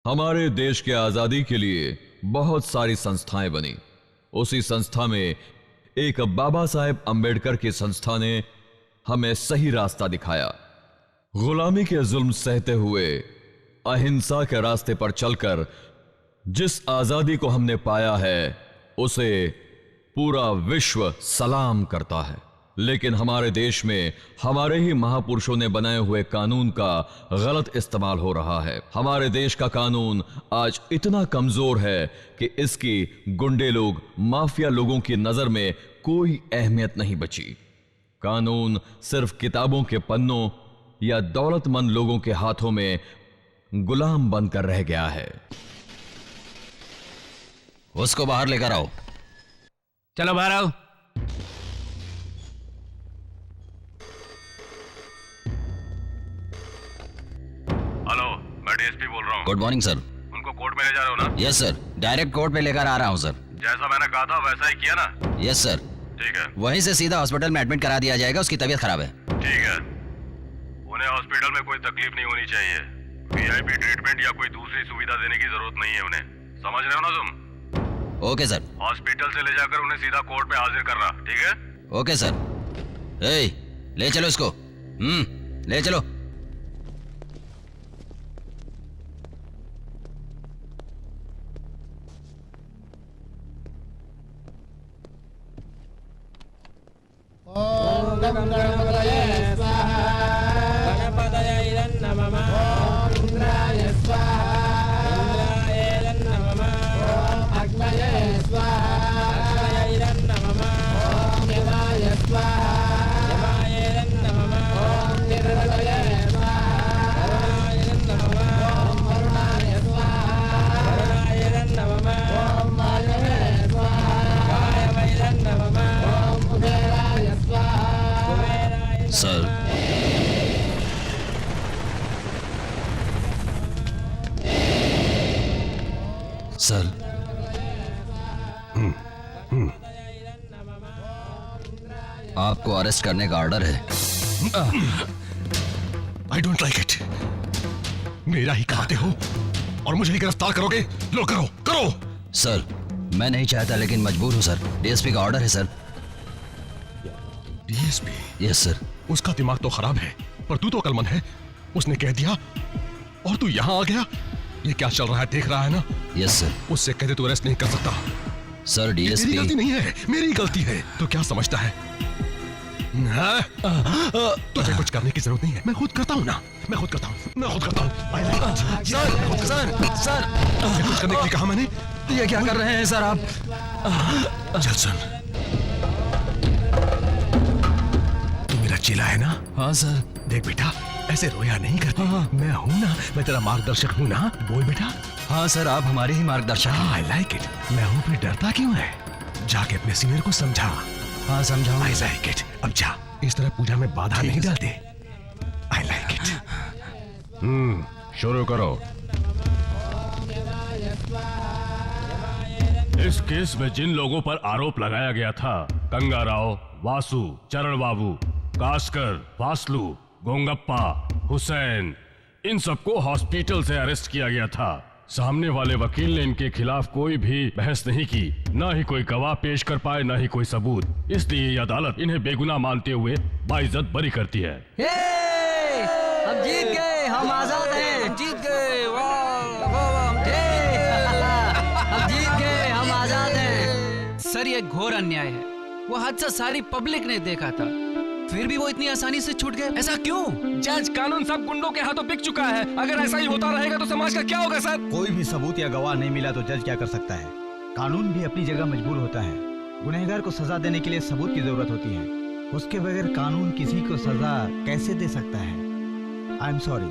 हमारे देश के आजादी के लिए बहुत सारी संस्थाएं बनी। उसी संस्था में एक बाबा साहेब अंबेडकर की संस्था ने हमें सही रास्ता दिखाया। गुलामी के जुल्म सहते हुए अहिंसा के रास्ते पर चलकर जिस आजादी को हमने पाया है उसे पूरा विश्व सलाम करता है। लेकिन हमारे देश में हमारे ही महापुरुषों ने बनाए हुए कानून का गलत इस्तेमाल हो रहा है। हमारे देश का कानून आज इतना कमजोर है कि इसकी गुंडे लोग, माफिया लोगों की नजर में कोई अहमियत नहीं बची। कानून सिर्फ किताबों के पन्नों या दौलतमंद लोगों के हाथों में गुलाम बनकर रह गया है। उसको बाहर लेकर आओ। चलो बाहर आओ। हेलो, मैं डीएसपी बोल रहा हूँ। Good morning sir. उनको कोर्ट में ले जा रहे हो ना? यस सर, डायरेक्ट कोर्ट पे लेकर आ रहा हूँ सर। जैसा मैंने कहा था वैसा ही किया ना? Yes sir. ठीक है। वहीं से सीधा हॉस्पिटल में एडमिट करा दिया जाएगा, उसकी तबीयत खराब है। ठीक है। उन्हें हॉस्पिटल में कोई तकलीफ नहीं होनी चाहिए। वीआईपी ट्रीटमेंट या कोई दूसरी सुविधा देने की जरूरत नहीं है उन्हें। समझ रहे हो ना तुम? Okay sir. हॉस्पिटल से ले जाकर उन्हें सीधा कोर्ट में हाजिर करना, ठीक है? Okay sir. ए, ले चलो इसको। ले चलो। ओम गणपतये स्वाहा। गणपतये नमः। ओम इंद्राय स्वाहा। इंद्राय नमः। ओम अग्नये स्वाहा। अग्नये नमः। ओम यमाय स्वाहा। यमाय नमः। ओम निरतये स्वाहा। वरुणाय नमः। ओम वरुणाय स्वाहा। वरुणाय नमः। ओम वायवे स्वाहा। वायवे नमः। ओम कुबेराय स्वाहा। सर, सर, आपको अरेस्ट करने का ऑर्डर है। I don't like it. मेरा ही कहते हो और मुझे ही गिरफ्तार करोगे? लो करो करो। सर, मैं नहीं चाहता लेकिन मजबूर हूं सर। डीएसपी का ऑर्डर है सर। डीएसपी? Yes sir. उसका दिमाग तो खराब है, पर तू तो अकलमंद है। उसने कह दिया और तू यहाँ आ गया। ये क्या चल रहा है देख रहा है ना? Yes sir. उससे कहते तू अरेस्ट नहीं कर सकता। सर ये तेरी डीएसपी गलती नहीं है, मेरी गलती है। तो क्या समझता है? तुझे कुछ करने की जरूरत नहीं है। मैं खुद करता हूँ ना, मैं खुद करता हूँ। सर, सर, सर, कुछ करने के लिए कहा मैंने। ये क्या कर रहे हैं सर आप? चल सुन, तू मेरा चेला है ना? हाँ सर। देख बेटा, ऐसे रोया नहीं करते। मैं हूँ ना, मैं तेरा मार्गदर्शक हूँ ना। बोल बेटा। हाँ सर, आप हमारे ही मार्गदर्शक हैं। I like it. मैं हूँ, फिर डरता क्यों है? जाके अपने सीनियर को समझा। हाँ समझाओ। I like it. अब जा, इस तरह पूजा में बाधा नहीं डालते। I like it. शुरू करो। इस केस में जिन लोगों पर आरोप लगाया गया था, गंगा राव, वासु, चरण बाबू, कास्कर, वासलू, गोंगप्पा, हुसैन, इन सबको हॉस्पिटल से अरेस्ट किया गया था। सामने वाले वकील ने इनके खिलाफ कोई भी बहस नहीं की, ना ही कोई गवाह पेश कर पाए, ना ही कोई सबूत। इसलिए ये अदालत इन्हें बेगुनाह मानते हुए बाइज्जत बरी करती है। हम जीत गए, हम आजाद हैं, हम जीत गए। वाह वाह वाह, हम जीत गए, हम आजाद हैं। सर, ये घोर अन्याय है। वो हादसा सारी पब्लिक ने देखा था, फिर भी वो इतनी आसानी से छूट गए। ऐसा क्यों? जज, कानून सब गुंडों के हाथों बिक चुका है। अगर ऐसा ही होता रहेगा तो समाज का क्या होगा सर? कोई भी सबूत या गवाह नहीं मिला तो जज क्या कर सकता है? कानून भी अपनी जगह मजबूर होता है। गुनहगार को सजा देने के लिए सबूत की जरूरत होती है। उसके बगैर कानून किसी को सजा कैसे दे सकता है? I am sorry.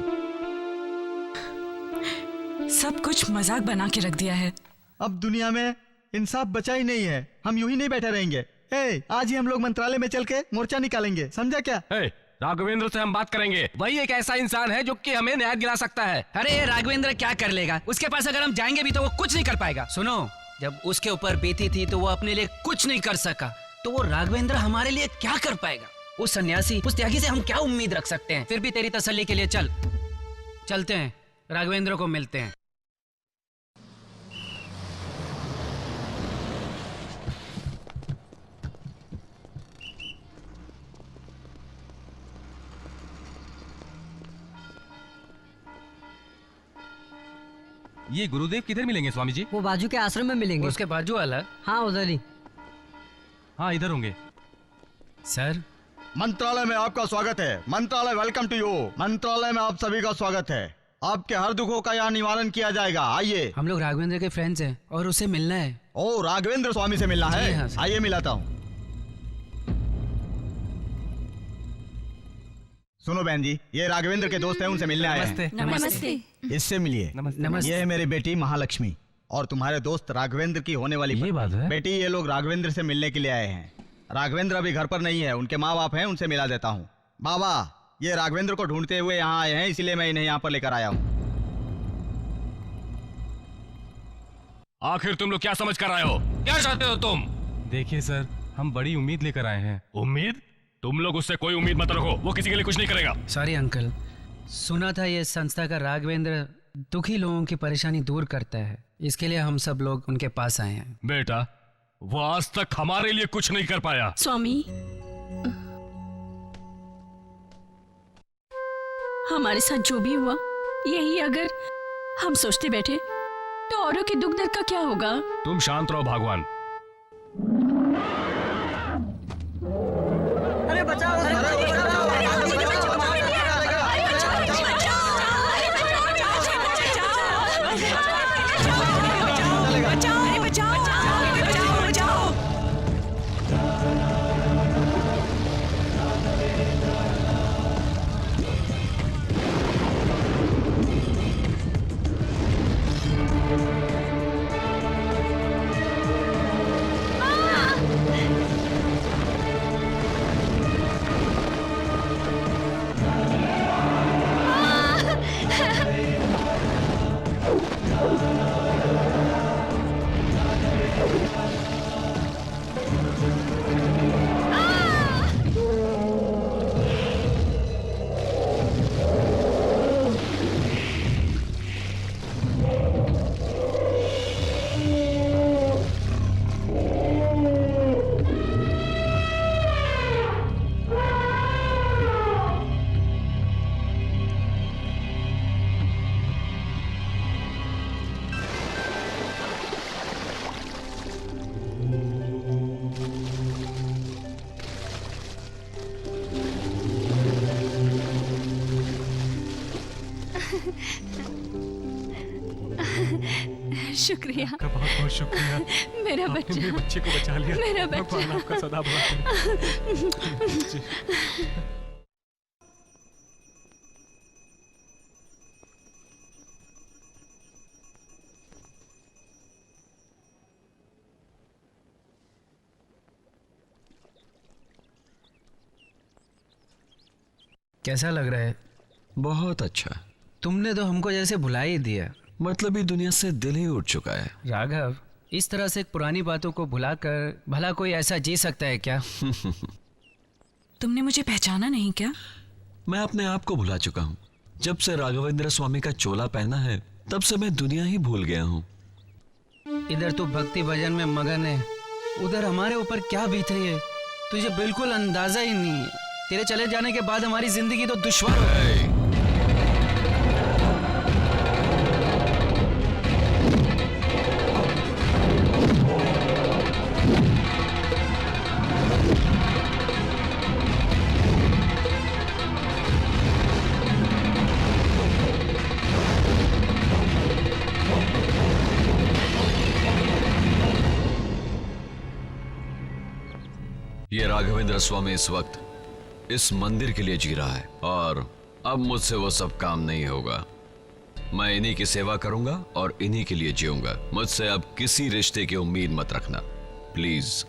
सब कुछ मजाक बना के रख दिया है। अब दुनिया में इंसाफ बचा ही नहीं है। हम यूं ही नहीं बैठे रहेंगे। आज ही हम लोग मंत्रालय में चल के मोर्चा निकालेंगे, समझा क्या? राघवेंद्र से हम बात करेंगे। वही एक ऐसा इंसान है जो कि हमें न्याय दिला सकता है। अरे ये राघवेंद्र क्या कर लेगा? उसके पास अगर हम जाएंगे भी तो वो कुछ नहीं कर पाएगा। सुनो, जब उसके ऊपर बीती थी तो वो अपने लिए कुछ नहीं कर सका, तो वो राघवेंद्र हमारे लिए क्या कर पाएगा? उस सन्यासी, उस त्यागी से हम क्या उम्मीद रख सकते हैं? फिर भी तेरी तसल्ली के लिए चलते हैं, राघवेंद्र को मिलते हैं। ये गुरुदेव किधर मिलेंगे स्वामी जी? वो बाजू के आश्रम में मिलेंगे। उसके बाजू वाला? हाँ उधर ही। हाँ इधर होंगे। सर मंत्रालय में आपका स्वागत है। मंत्रालय वेलकम टू यू। मंत्रालय में आप सभी का स्वागत है। आपके हर दुखों का यहाँ निवारण किया जाएगा। आइए। हम लोग राघवेंद्र के फ्रेंड्स हैं और उसे मिलना है। ओ राघवेंद्र स्वामी से मिलना जी है? हाँ, सर। आइए मिलाता हूँ। सुनो बहन जी, ये राघवेंद्र के दोस्त हैं, उनसे मिलने आए हैं। नमस्ते। इससे मिलिए। नमस्ते। ये है मेरी बेटी महालक्ष्मी और तुम्हारे दोस्त राघवेंद्र की होने वाली ये बात है। बेटी, ये लोग राघवेंद्र से मिलने के लिए आए हैं। राघवेंद्र अभी घर पर नहीं है, उनके माँ बाप हैं, उनसे मिला देता हूँ। बाबा, ये राघवेंद्र को ढूंढते हुए यहाँ आए हैं, इसीलिए मैं इन्हें यहाँ पर लेकर आया हूँ। आखिर तुम लोग क्या समझ कर आए हो? क्या चाहते हो तुम? देखिए सर, हम बड़ी उम्मीद लेकर आए हैं। उम्मीद? तुम लोग उससे कोई उम्मीद मत रखो, वो किसी के लिए कुछ नहीं करेगा। सॉरी अंकल, सुना था ये संस्था का राघवेंद्र दुखी लोगों की परेशानी दूर करता है, इसके लिए हम सब लोग उनके पास आए हैं। बेटा, वो आज तक हमारे लिए कुछ नहीं कर पाया। स्वामी, हमारे साथ जो भी हुआ, यही अगर हम सोचते बैठे तो औरों के दुख दर्द का क्या होगा? तुम शांत रहो भगवान। अरे बचाओ, शुक्रिया, बहुत बहुत शुक्रिया। मेरा आपने बच्चा, मेरे बच्चे को बचा लिया। मेरा बच्चा। भगवान आपका सदा भला करे। जी। कैसा लग रहा है? बहुत अच्छा। तुमने तो हमको जैसे भुला ही दिया। मतलब ही दुनिया से दिल ही उठ चुका है। राघव, इस तरह से पुरानी बातों को भुलाकर भला कोई ऐसा जी सकता है क्या? तुमने मुझे पहचाना नहीं क्या? मैं अपने आप को भुला चुका हूँ। जब से राघवेंद्र स्वामी का चोला पहना है, तब से मैं दुनिया ही भूल गया हूँ। इधर तू भक्ति भजन में मगन है, उधर हमारे ऊपर क्या बीत रही है तुझे बिल्कुल अंदाजा ही नहीं है। तेरे चले जाने के बाद हमारी जिंदगी तो दुश्वार हो गई। ये राघवेंद्र स्वामी इस वक्त इस मंदिर के लिए जी रहा है और अब मुझसे वो सब काम नहीं होगा। मैं इन्हीं की सेवा करूंगा और इन्हीं के लिए जीऊंगा। मुझसे अब किसी रिश्ते की उम्मीद मत रखना, प्लीज।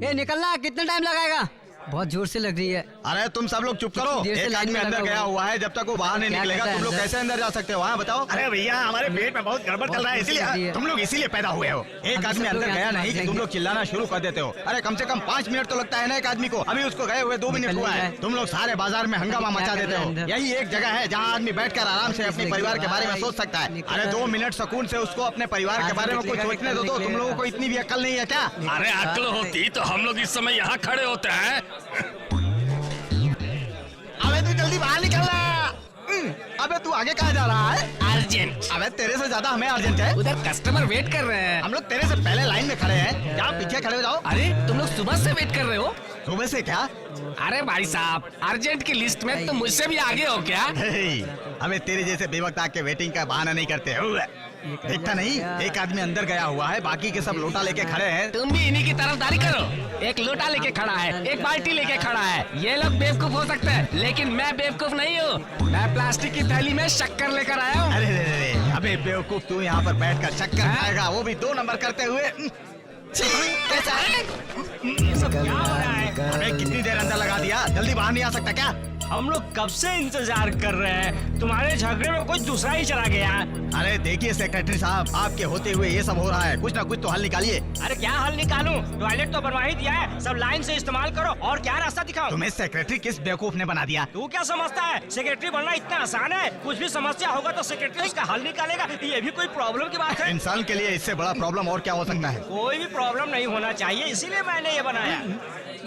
ये निकलना, कितना टाइम लगाएगा? बहुत जोर से लग रही है। अरे तुम सब लोग चुप करो। एक आदमी अंदर गया हुआ है, जब तक वो बाहर नहीं निकलेगा तुम लोग कैसे अंदर जा सकते हो? हाँ बताओ। अरे भैया, हमारे पेट में बहुत गड़बड़ चल रहा है, इसीलिए तुम लोग इसीलिए पैदा हुए हो। एक आदमी अंदर गया नहीं कि तुम लोग चिल्लाना शुरू कर देते हो। अरे कम से कम 5 मिनट तो लगता है ना एक आदमी को। अभी उसको गए हुए 2 मिनट हुआ है। तुम लोग सारे बाजार में हंगामा मचा देते हो। यही एक जगह है जहाँ आदमी बैठकर आराम से अपने परिवार के बारे में सोच सकता है। अरे 2 मिनट सुकून से उसको अपने परिवार के बारे में कुछ सोचने दो। तुम लोगों को इतनी भी अक्ल नहीं है क्या? अरे अक्ल होती तो हम लोग इस समय यहाँ खड़े होते हैं। अबे तू आगे कहाँ जा रहा है? अर्जेंट। अबे तेरे से ज्यादा हमें अर्जेंट है। उधर कस्टमर वेट कर रहे हैं। हम लोग तेरे से पहले लाइन में खड़े हैं, जाओ पीछे खड़े हो जाओ। अरे तुम लोग सुबह से वेट कर रहे हो? सुबह से क्या? अरे भाई साहब, अर्जेंट की लिस्ट में तुम मुझसे भी आगे हो क्या? हमें तेरे जैसे बेवक्त आके वेटिंग का बहाना नहीं करते हो। देखता नहीं, एक आदमी अंदर गया हुआ है, बाकी के सब लोटा लेके खड़े हैं। तुम भी इन्हीं की तरफदारी करो। एक लोटा लेके खड़ा है, एक बाल्टी लेके खड़ा है। ये लोग बेवकूफ हो सकते हैं, लेकिन मैं बेवकूफ नहीं हूँ। मैं प्लास्टिक की थैली में शक्कर लेकर आया हूँ। अरे अबे बेवकूफ, तू यहाँ पर बैठकर शक्कर खाएगा, वो भी 2 नंबर करते हुए। कैसा है? क्या हो रहा है? अबे कितनी देर अंदर लगा दिया, जल्दी बाहर नहीं आ सकता क्या? हम लोग कब से इंतजार कर रहे हैं, तुम्हारे झगड़े में कोई दूसरा ही चला गया। अरे देखिए सेक्रेटरी साहब, आपके होते हुए ये सब हो रहा है, कुछ ना कुछ तो हल निकालिए। अरे क्या हल निकालूं? टॉयलेट तो बनवा ही दिया है, सब लाइन से इस्तेमाल करो। और क्या रास्ता दिखाओ? तुम्हें सेक्रेटरी किस बेवकूफ ने बना दिया? तू क्या समझता है, सेक्रेटरी बनना इतना आसान है? कुछ भी समस्या होगा तो सेक्रेटरी उसका हल निकालेगा। ये भी कोई प्रॉब्लम की बात है? इंसान के लिए इससे बड़ा प्रॉब्लम और क्या हो सकता है? कोई भी प्रॉब्लम नहीं होना चाहिए, इसीलिए मैंने ये बनाया।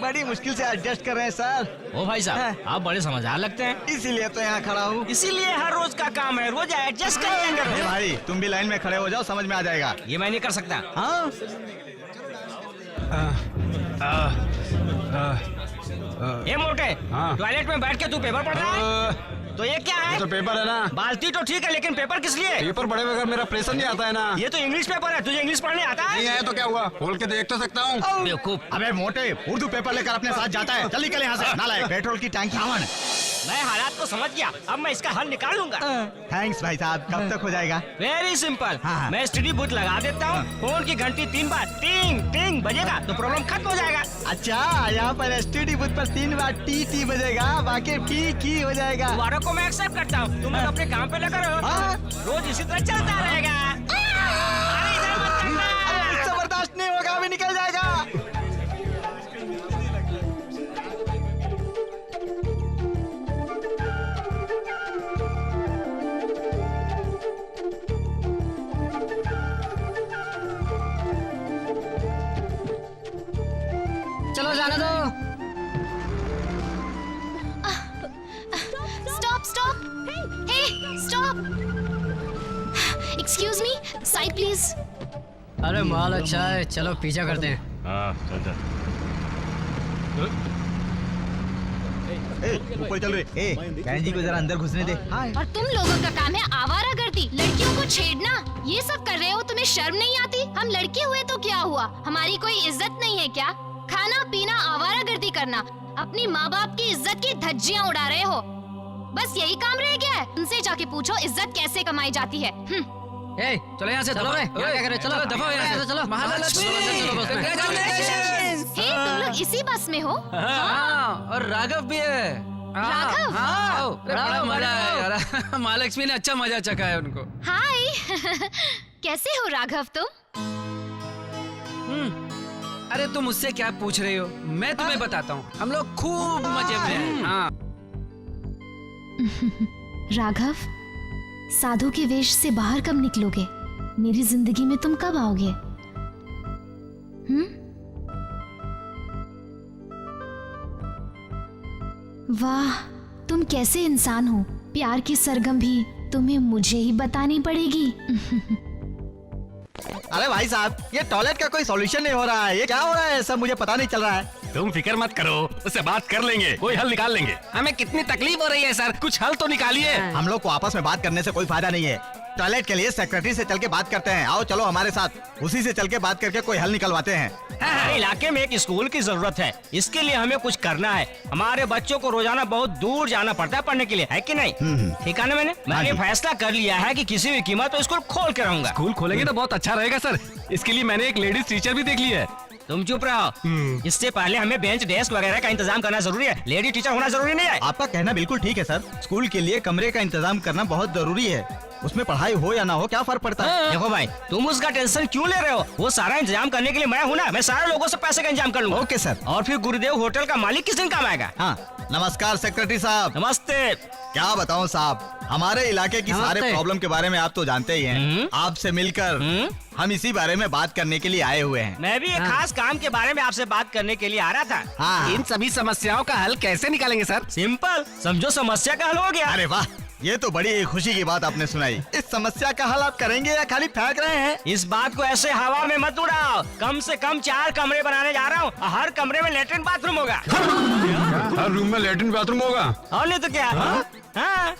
बड़ी मुश्किल से एडजस्ट कर रहे हैं सर। ओ भाई साहब, आप बड़े समझदार लगते हैं। इसीलिए तो यहाँ खड़ा हूँ। इसीलिए हर रोज का काम है, रोज एडजस्ट कर लिया करो। भाई तुम भी लाइन में खड़े हो जाओ, समझ में आ जाएगा। ये मैं नहीं कर सकता। हाँ ये मोटे, टॉयलेट में बैठ के तू पेपर पढ़ रहा है? तो ये क्या है? तो पेपर है ना। बाल्टी तो ठीक है, लेकिन पेपर किस लिए? पेपर पढ़े बगैर मेरा प्रेशर नहीं आता है ना। ये तो इंग्लिश पेपर है, तुझे इंग्लिश पढ़ने आता है? नहीं आया तो क्या हुआ, खोल के देख तो सकता हूँ। बेवकूफ। अबे मोटे, उर्दू पेपर लेकर अपने साथ जाता है, जल्दी निकल यहाँ से। नालायक, पेट्रोल की टैंकी आवन। मैं हालात को समझ गया, अब मैं इसका हल निकालूंगा। थैंक्स भाई साहब, कब तक हो जाएगा? Very simple. हाँ। मैं स्टडी बूथ लगा देता हूँ, फोन की घंटी 3 बार टिंग टिंग बजेगा तो प्रॉब्लम खत्म हो जाएगा। अच्छा, यहाँ पर एसटीडी बूथ पर 3 बार टी बजेगा, बाकी ठीक ही हो जाएगा। दोबारा को मैं एक्सेप्ट करता हूँ, तुम लोग अपने काम पे लगा रहो, हाँ। रोज इसी तरह चलता रहेगा। अरे इधर मत करना। अरे मुझसे बर्दाश्त नहीं होगा, अभी निकल जाएगा। चलो जाने दो। Stop, stop! Hey, stop! Excuse me, side please. अरे माल अच्छा है, चलो पीछा करते हैं। हाँ चल चल। ऊपर चल रहे। बहन जी को जरा अंदर घुसने दे। और तुम लोगों का काम है आवारागर्दी, लड़कियों को छेड़ना। ये सब कर रहे हो, तुम्हें शर्म नहीं आती? हम लड़के हुए तो क्या हुआ, हमारी कोई इज्जत नहीं है क्या? खाना पीना आवारागर्दी करना, अपनी माँ बाप की इज्जत की धज्जियाँ उड़ा रहे हो। बस यही काम रह गया है? उनसे जाके पूछो इज्जत कैसे कमाई जाती है। चलो यहाँ से, चलो रे। क्या कर रहे? चलो दफा हो यहाँ से, चलो। महालक्ष्मी। हे, तुम लोग इसी बस में हो? और राघव भी है। राघव? हाँ, बड़ा मजा है यार। महालक्ष्मी ने अच्छा मजा चखा है उनको। हाय। कैसे हो राघव तुम? अरे तुम मुझसे क्या पूछ रही हो, मैं तुम्हें बताता हूँ। हम लोग खूब मजे में हैं। हाँ। राघव, साधु के वेश से बाहर कब निकलोगे? मेरी जिंदगी में तुम कब आओगे? वाह, तुम कैसे इंसान हो। प्यार की सरगम भी तुम्हें मुझे ही बतानी पड़ेगी। अरे भाई साहब, ये टॉयलेट का कोई सॉल्यूशन नहीं हो रहा है। ये क्या हो रहा है, सब मुझे पता नहीं चल रहा है। तुम फिक्र मत करो, उससे बात कर लेंगे, कोई हल निकाल लेंगे। हमें कितनी तकलीफ हो रही है सर, कुछ हल तो निकालिए। हम लोग को आपस में बात करने से कोई फायदा नहीं है। टॉयलेट के लिए सेक्रेटरी से चल के बात करते हैं। आओ चलो हमारे साथ, उसी से चल के बात करके कोई हल निकलवाते हैं। हमारे इलाके में एक स्कूल की जरूरत है, इसके लिए हमें कुछ करना है। हमारे बच्चों को रोजाना बहुत दूर जाना पड़ता है पढ़ने के लिए, है कि नहीं? ठीक है ना? मैंने फैसला कर लिया है कि किसी भी कीमत पर स्कूल खोल के रहूंगा। स्कूल खोलेंगे तो बहुत अच्छा रहेगा सर। इसके लिए मैंने एक लेडीज टीचर भी देख ली है। तुम चुप रहो। इससे पहले हमें बेंच डेस्क वगैरह का इंतजाम करना जरूरी है। लेडी टीचर होना जरूरी नहीं है। आपका कहना बिल्कुल ठीक है सर। स्कूल के लिए कमरे का इंतजाम करना बहुत जरूरी है। उसमें पढ़ाई हो या ना हो, क्या फर्क पड़ता है? देखो भाई, तुम उसका टेंशन क्यों ले रहे हो? वो सारा इंतजाम करने के लिए मैं हूँ ना। मैं सारे लोगों से पैसे का इंतजाम कर लूंगा। Okay sir. और फिर गुरुदेव होटल का मालिक किस दिन काम आएगा? हाँ, नमस्कार सेक्रेटरी साहब। नमस्ते। क्या बताऊं साहब, हमारे इलाके की सारे प्रॉब्लम के बारे में आप तो जानते ही हैं। आपसे मिलकर हम इसी बारे में बात करने के लिए आए हुए हैं। मैं भी एक खास काम के बारे में आपसे बात करने के लिए आ रहा था। हाँ। इन सभी समस्याओं का हल कैसे निकालेंगे सर? सिंपल, समझो समस्या का हल हो गया। अरे वाह, ये तो बड़ी खुशी की बात आपने सुनाई। इस समस्या का हल आप करेंगे या खाली फेंक रहे हैं? इस बात को ऐसे हवा में मत उड़ाओ। कम से कम 4 कमरे बनाने जा रहा हूँ। हर कमरे में लेटरिन बाथरूम होगा। हर रूम में लेटरिन बाथरूम होगा। और नहीं तो क्या?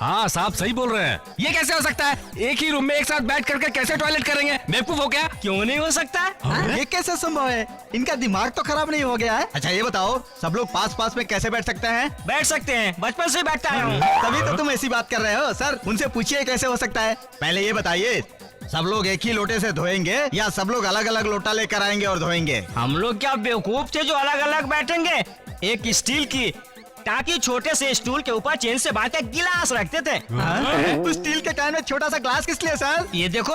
हाँ साहब सही बोल रहे हैं। ये कैसे हो सकता है? एक ही रूम में एक साथ बैठ करके कैसे टॉयलेट करेंगे? बेवकूफ हो क्या? क्यों नहीं हो सकता? ये कैसे संभव है? इनका दिमाग तो खराब नहीं हो गया है? अच्छा ये बताओ, सब लोग पास पास में कैसे बैठ सकते हैं? बैठ सकते हैं, बचपन से बैठता आया हूँ। तभी तो तुम ऐसी बात कर रहे हो। सर उनसे पूछिए कैसे हो सकता है। पहले ये बताइए, सब लोग एक ही लोटे से धोएंगे या सब लोग अलग अलग लोटा लेकर आएंगे और धोएंगे? हम लोग क्या बेवकूफ थे जो अलग अलग बैठेंगे? एक स्टील की ताकि छोटे से स्टूल के ऊपर चेन से बांध के गिलास रखते थे। तो स्टील के कैन में छोटा सा ग्लास किस लिए सर? ये देखो,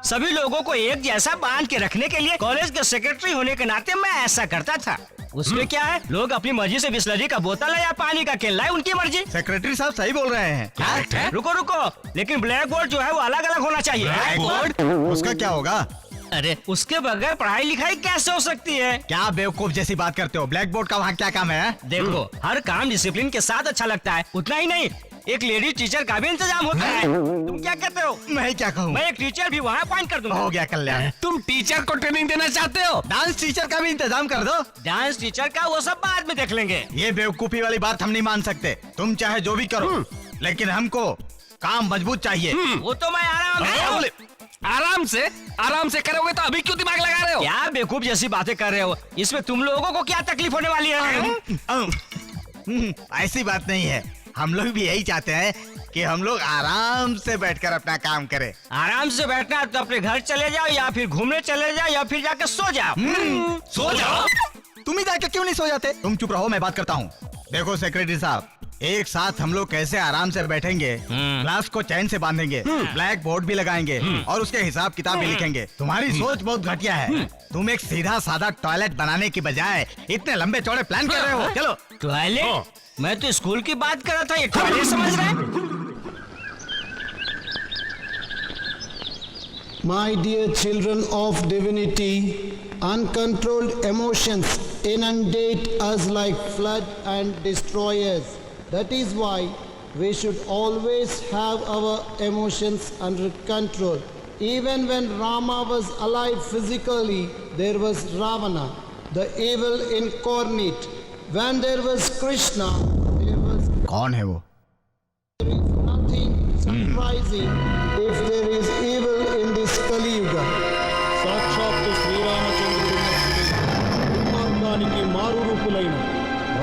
सभी लोगों को एक जैसा बांध के रखने के लिए कॉलेज के सेक्रेटरी होने के नाते मैं ऐसा करता था। उसमें क्या है, लोग अपनी मर्जी से बिस्लरी का बोतल है या पानी का केन लाए, उनकी मर्जी। सेक्रेटरी साहब सही बोल रहे हैं। रुको रुको, लेकिन ब्लैक बोर्ड जो है वो अलग अलग होना चाहिए। Black board? उसका क्या होगा? अरे उसके बगैर पढ़ाई लिखाई कैसे हो सकती है? क्या बेवकूफ जैसी बात करते हो? ब्लैक बोर्ड का वहाँ क्या काम है? देखो, हर काम डिसिप्लिन के साथ अच्छा लगता है। उतना ही नहीं, एक लेडीज टीचर का भी इंतजाम होता है। तुम क्या कहते हो? मैं क्या कहूँ? मैं एक टीचर भी वहाँ अपॉइंट कर दूंगा। हो गया कल्याण। तुम टीचर को ट्रेनिंग देना चाहते हो? डांस टीचर का भी इंतजाम कर दो। डांस टीचर का वो सब बाद में देख लेंगे। ये बेवकूफी वाली बात हम नहीं मान सकते। तुम चाहे जो भी करो, लेकिन हमको काम मजबूत चाहिए। वो तो मैं आराम से करोगे तो अभी क्यों दिमाग लगा रहे हो? क्या बेवकूफ जैसी बातें कर रहे हो? इसमें तुम लोगों को क्या तकलीफ होने वाली है? ऐसी बात नहीं है। हम लोग भी यही चाहते हैं कि हम लोग आराम से बैठकर अपना काम करें। आराम से बैठना है तो अपने घर चले जाओ या फिर घूमने चले जाओ या फिर जाकर सो जाओ। सो जाओ? तुम ही जाके क्यों नहीं सो जाते? तुम चुप रहो, मैं बात करता हूँ। देखो सेक्रेटरी साहब, एक साथ हम लोग कैसे आराम से बैठेंगे, ग्लास को चैन से बांधेंगे, ब्लैक बोर्ड भी लगाएंगे और उसके हिसाब किताब भी लिखेंगे। तुम्हारी सोच बहुत घटिया है। तुम एक सीधा साधा टॉयलेट बनाने की बजाय इतने लंबे चौड़े प्लान कर रहे हो। चलो। टॉयलेट? मैं तो स्कूल की बात कर रहा था, ये टॉयलेट समझ रहे हैं? My dear children of divinity, uncontrolled emotions inundate us like flood and destroy us. That is why we should always have our emotions under control. Even when Rama was alive physically, there was Ravana, the evil incarnate. When there was Krishna, there was... कौन है वो? There is nothing surprising if there is evil in this Kali Yuga. సాక్షాత్ శ్రీరామచంద్రుడు దుర్మార్గానికి మారు రూపులైన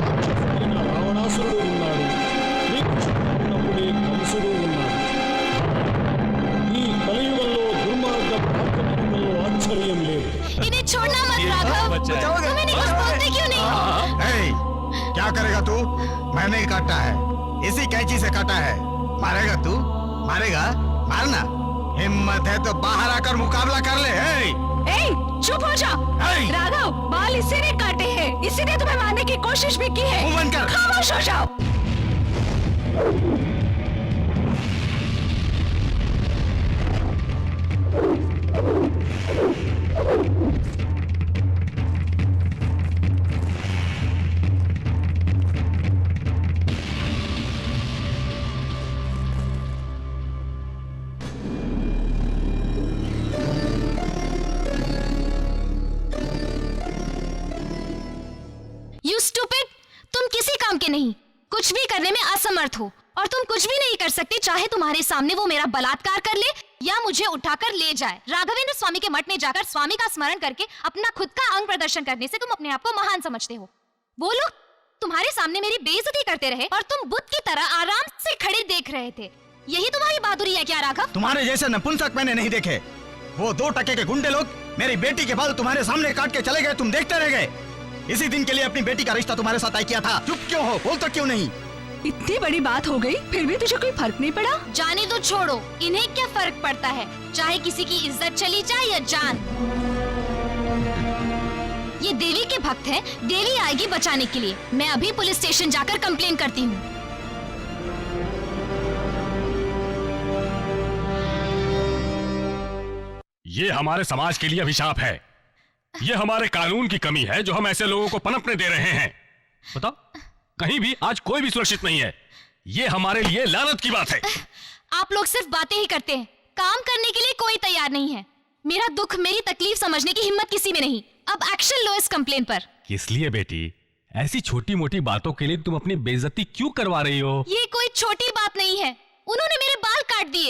రాక్షసుడైన రావణాసురుడు ఉన్నాడు. శ్రీకృష్ణుడు ఉన్నప్పుడే కంసుడు ఉన్నాడు. ఈ కలియుగంలో దుర్మార్గ ప్రార్థనలో ఆశ్చర్యం లేదు. इन्हें छोड़ना मत राघव। तुम इन्हें कुछ बोलते क्यों नहीं? क्या करेगा तू? मैंने काटा है, इसी कैंची से काटा है। मारेगा तू? मारेगा? मारना। हिम्मत है तो बाहर आकर मुकाबला कर ले। चुप हो जाओ। राघव, बाल इसी ने काटे हैं, इसी ने तुम्हें मारने की कोशिश भी की है। मुंह बंद कर। खामोश हो जाओ। You stupid! तुम किसी काम के नहीं, कुछ भी करने में असमर्थ हो और तुम कुछ भी नहीं कर सकते, चाहे तुम्हारे सामने वो मेरा बलात्कार कर ले या मुझे उठाकर ले जाए। राघवेंद्र स्वामी के मठ में जाकर स्वामी का स्मरण करके अपना खुद का अंग प्रदर्शन करने से तुम अपने आप को महान समझते हो। वो लोग तुम्हारे सामने मेरी बेइज्जती करते रहे और तुम बुद्ध की तरह आराम से खड़े देख रहे थे। यही तुम्हारी बहादुरी है क्या राघव? तुम्हारे जैसे नपुंसक मैंने नहीं देखे। वो 2 टके के गुंडे लोग मेरी बेटी के बाल तुम्हारे सामने काट के चले गए, तुम देखते रह गए। इसी दिन के लिए अपनी बेटी का रिश्ता तुम्हारे साथ तय किया था। चुप क्यों हो? बोलता क्यों नहीं? इतनी बड़ी बात हो गई, फिर भी तुझे कोई फर्क नहीं पड़ा? जाने तो छोड़ो, इन्हें क्या फर्क पड़ता है, चाहे किसी की इज्जत चली जाए या जान। ये देवी के भक्त हैं, देवी आएगी बचाने के लिए। मैं अभी पुलिस स्टेशन जाकर कंप्लेन करती हूँ। ये हमारे समाज के लिए अभिशाप है। ये हमारे कानून की कमी है जो हम ऐसे लोगों को पनपने दे रहे हैं। बताओ, कहीं भी आज कोई भी सुरक्षित नहीं है। ये हमारे लिए लानत की बात है। आप लोग सिर्फ बातें ही करते हैं, काम करने के लिए कोई तैयार नहीं है। मेरा दुख, मेरी तकलीफ समझने की हिम्मत किसी में नहीं। अब एक्शन लो इस कंप्लेन पर। किस लिए बेटी? ऐसी छोटी मोटी बातों के लिए तुम अपनी बेइज्जती क्यों करवा रही हो? ये कोई छोटी बात नहीं है। उन्होंने मेरे बाल काट दिए।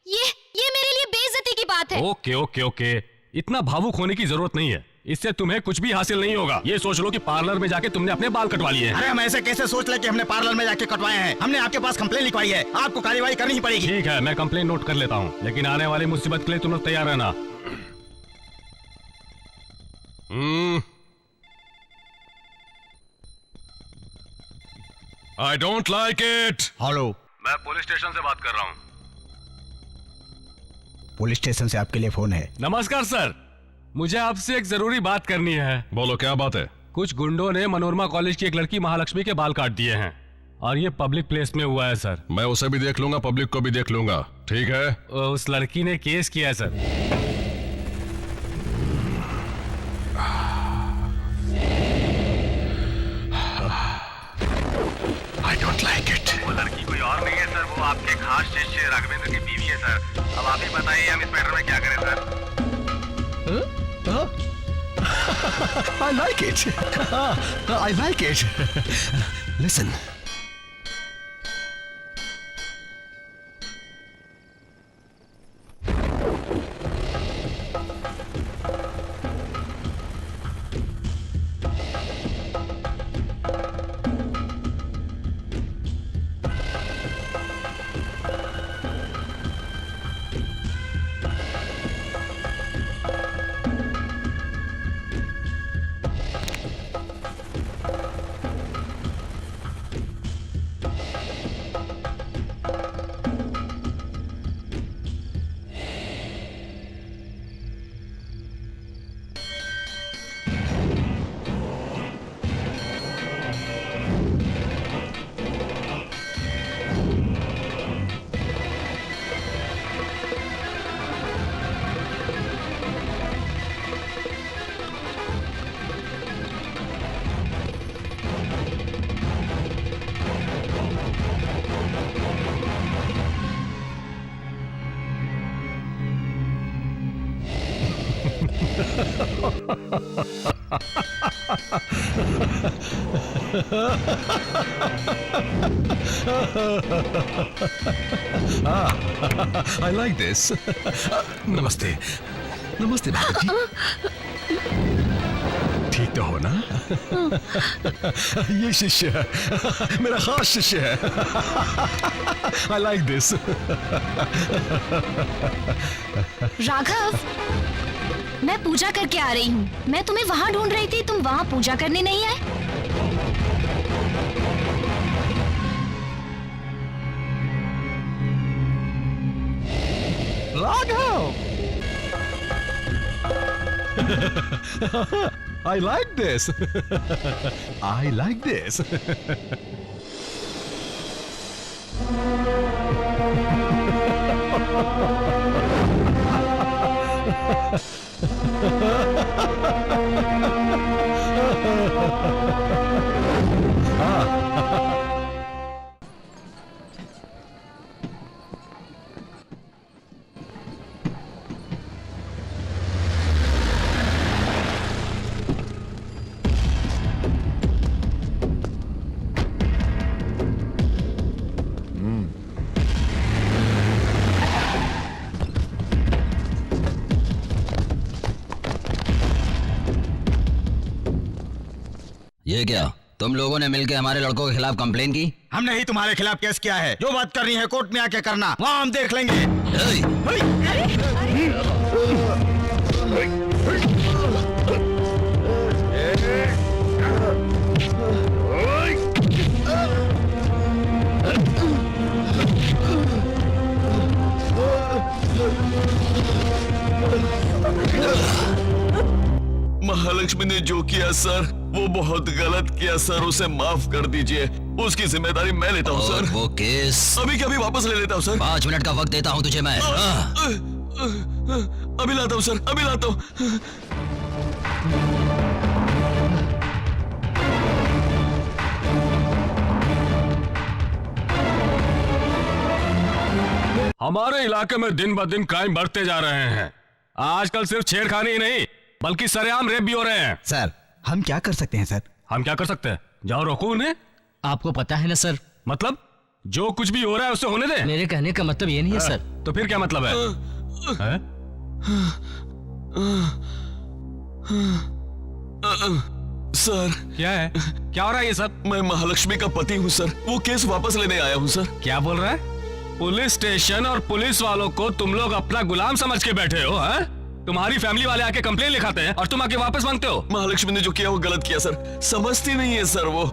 ये मेरे लिए बेइज्जती की बात है। ओके ओके ओके, इतना भावुक होने की जरूरत नहीं है। इससे तुम्हें कुछ भी हासिल नहीं होगा। ये सोच लो कि पार्लर में जाके तुमने अपने बाल कटवा लिए हैं। अरे हम ऐसे कैसे सोच ले कि हमने पार्लर में जाके कटवाए हैं? हमने आपके पास कंप्लेन लिखवाई है, आपको कार्रवाई करनी ही पड़ेगी। ठीक है, मैं कंप्लेन नोट कर लेता हूँ, लेकिन आने वाली मुसीबत के लिए तुम लोग तैयार रहना। I don't like it. Hello, मैं पुलिस स्टेशन से बात कर रहा हूँ। पुलिस स्टेशन से आपके लिए फोन है। नमस्कार सर, मुझे आपसे एक जरूरी बात करनी है। बोलो क्या बात है? कुछ गुंडों ने मनोरमा कॉलेज की एक लड़की महालक्ष्मी के बाल काट दिए हैं और ये पब्लिक प्लेस में हुआ है सर। मैं उसे भी देख लूंगा, पब्लिक को भी देख लूंगा, ठीक है? उस लड़की ने केस किया है sir. I don't like it. वो लड़की कोई और नहीं है सर, वो आपके खास शिष्य राघवेंद्र की बीवी है सर। अब आप ही बताइए हम इस मैटर में क्या करें sir? I like it. I like it. Listen. I like this. नमस्ते, नमस्ते भाभी जी। ठीक तो हो ना? ये शिष्य है, मेरा खास शिष्य है। I like this. राघव, मैं पूजा करके आ रही हूँ। मैं तुम्हें वहाँ ढूंढ रही थी, तुम वहाँ पूजा करने नहीं आए? Raghav! I like this. I like this. ये क्या, तुम लोगों ने मिलकर हमारे लड़कों के खिलाफ कंप्लेन की? हमने ही तुम्हारे खिलाफ केस किया है। जो बात करनी है कोर्ट में आके करना, वहाँ हम देख लेंगे। महालक्ष्मी ने जो किया सर, वो बहुत गलत किया सर, उसे माफ कर दीजिए। उसकी जिम्मेदारी मैं लेता हूँ सर। वो केस अभी क्या, अभी वापस ले लेता हूँ सर। 5 मिनट का वक्त देता हूँ तुझे मैं। अभी लाता हूँ सर, अभी लाता हूँ। हमारे इलाके में दिन ब दिन क्राइम बढ़ते जा रहे हैं। आजकल सिर्फ छेड़खानी ही नहीं बल्कि सरेआम रेप भी हो रहे हैं। सर हम क्या कर सकते हैं सर? हम क्या कर सकते हैं? जाओ रोको उन्हें। आपको पता है ना सर, मतलब जो कुछ भी हो रहा है उसे होने दे। मेरे कहने का मतलब ये नहीं है सर। तो फिर क्या मतलब है? सर क्या है? क्या हो रहा है ये सब? मैं महालक्ष्मी का पति हूँ सर, वो केस वापस लेने आया हूँ सर। क्या बोल रहा है? पुलिस स्टेशन और पुलिस वालों को तुम लोग अपना गुलाम समझ के बैठे हो? हैं? तुम्हारी फैमिली वाले आके कंप्लेन लिखाते हैं और तुम आके वापस मांगते हो। महालक्ष्मी ने जो किया वो गलत किया सर, समझती नहीं है सर। वो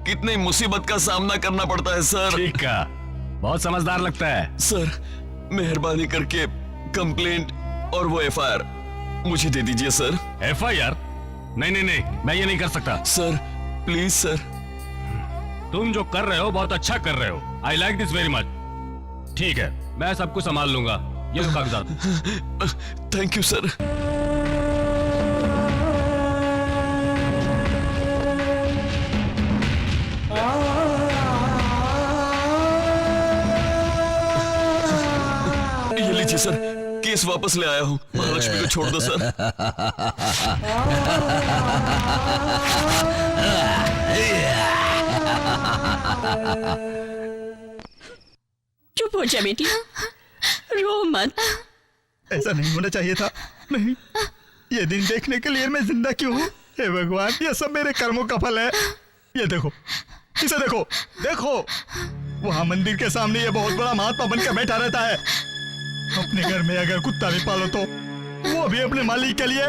कितनी मुसीबत का सामना करना पड़ता है सर। ठीक है, बहुत समझदार लगता है। सर मेहरबानी करके कंप्लेंट और वो एफआईआर मुझे दे दीजिए सर। एफआईआर? नहीं नहीं नहीं, मैं ये नहीं कर सकता। Sir please sir. तुम जो कर रहे हो बहुत अच्छा कर रहे हो। I like this very much. ठीक है, मैं सब कुछ संभाल लूंगा। ये लो कागजात। Thank you sir. ये लीजिए सर, केस वापस ले आया हूँ। महालक्ष्मी को छोड़ दो सर। चुप हो जा बेटी, रो मत। ऐसा नहीं होना चाहिए था। नहीं, ये दिन देखने के लिए मैं जिंदा क्यों हूँ? हे भगवान, ये सब मेरे कर्मों का फल है। ये देखो, इसे देखो, देखो वहां मंदिर के सामने ये बहुत बड़ा महात्मा बनकर बैठा रहता है। अपने घर में अगर कुत्ता भी पालो तो वो भी अपने मालिक के लिए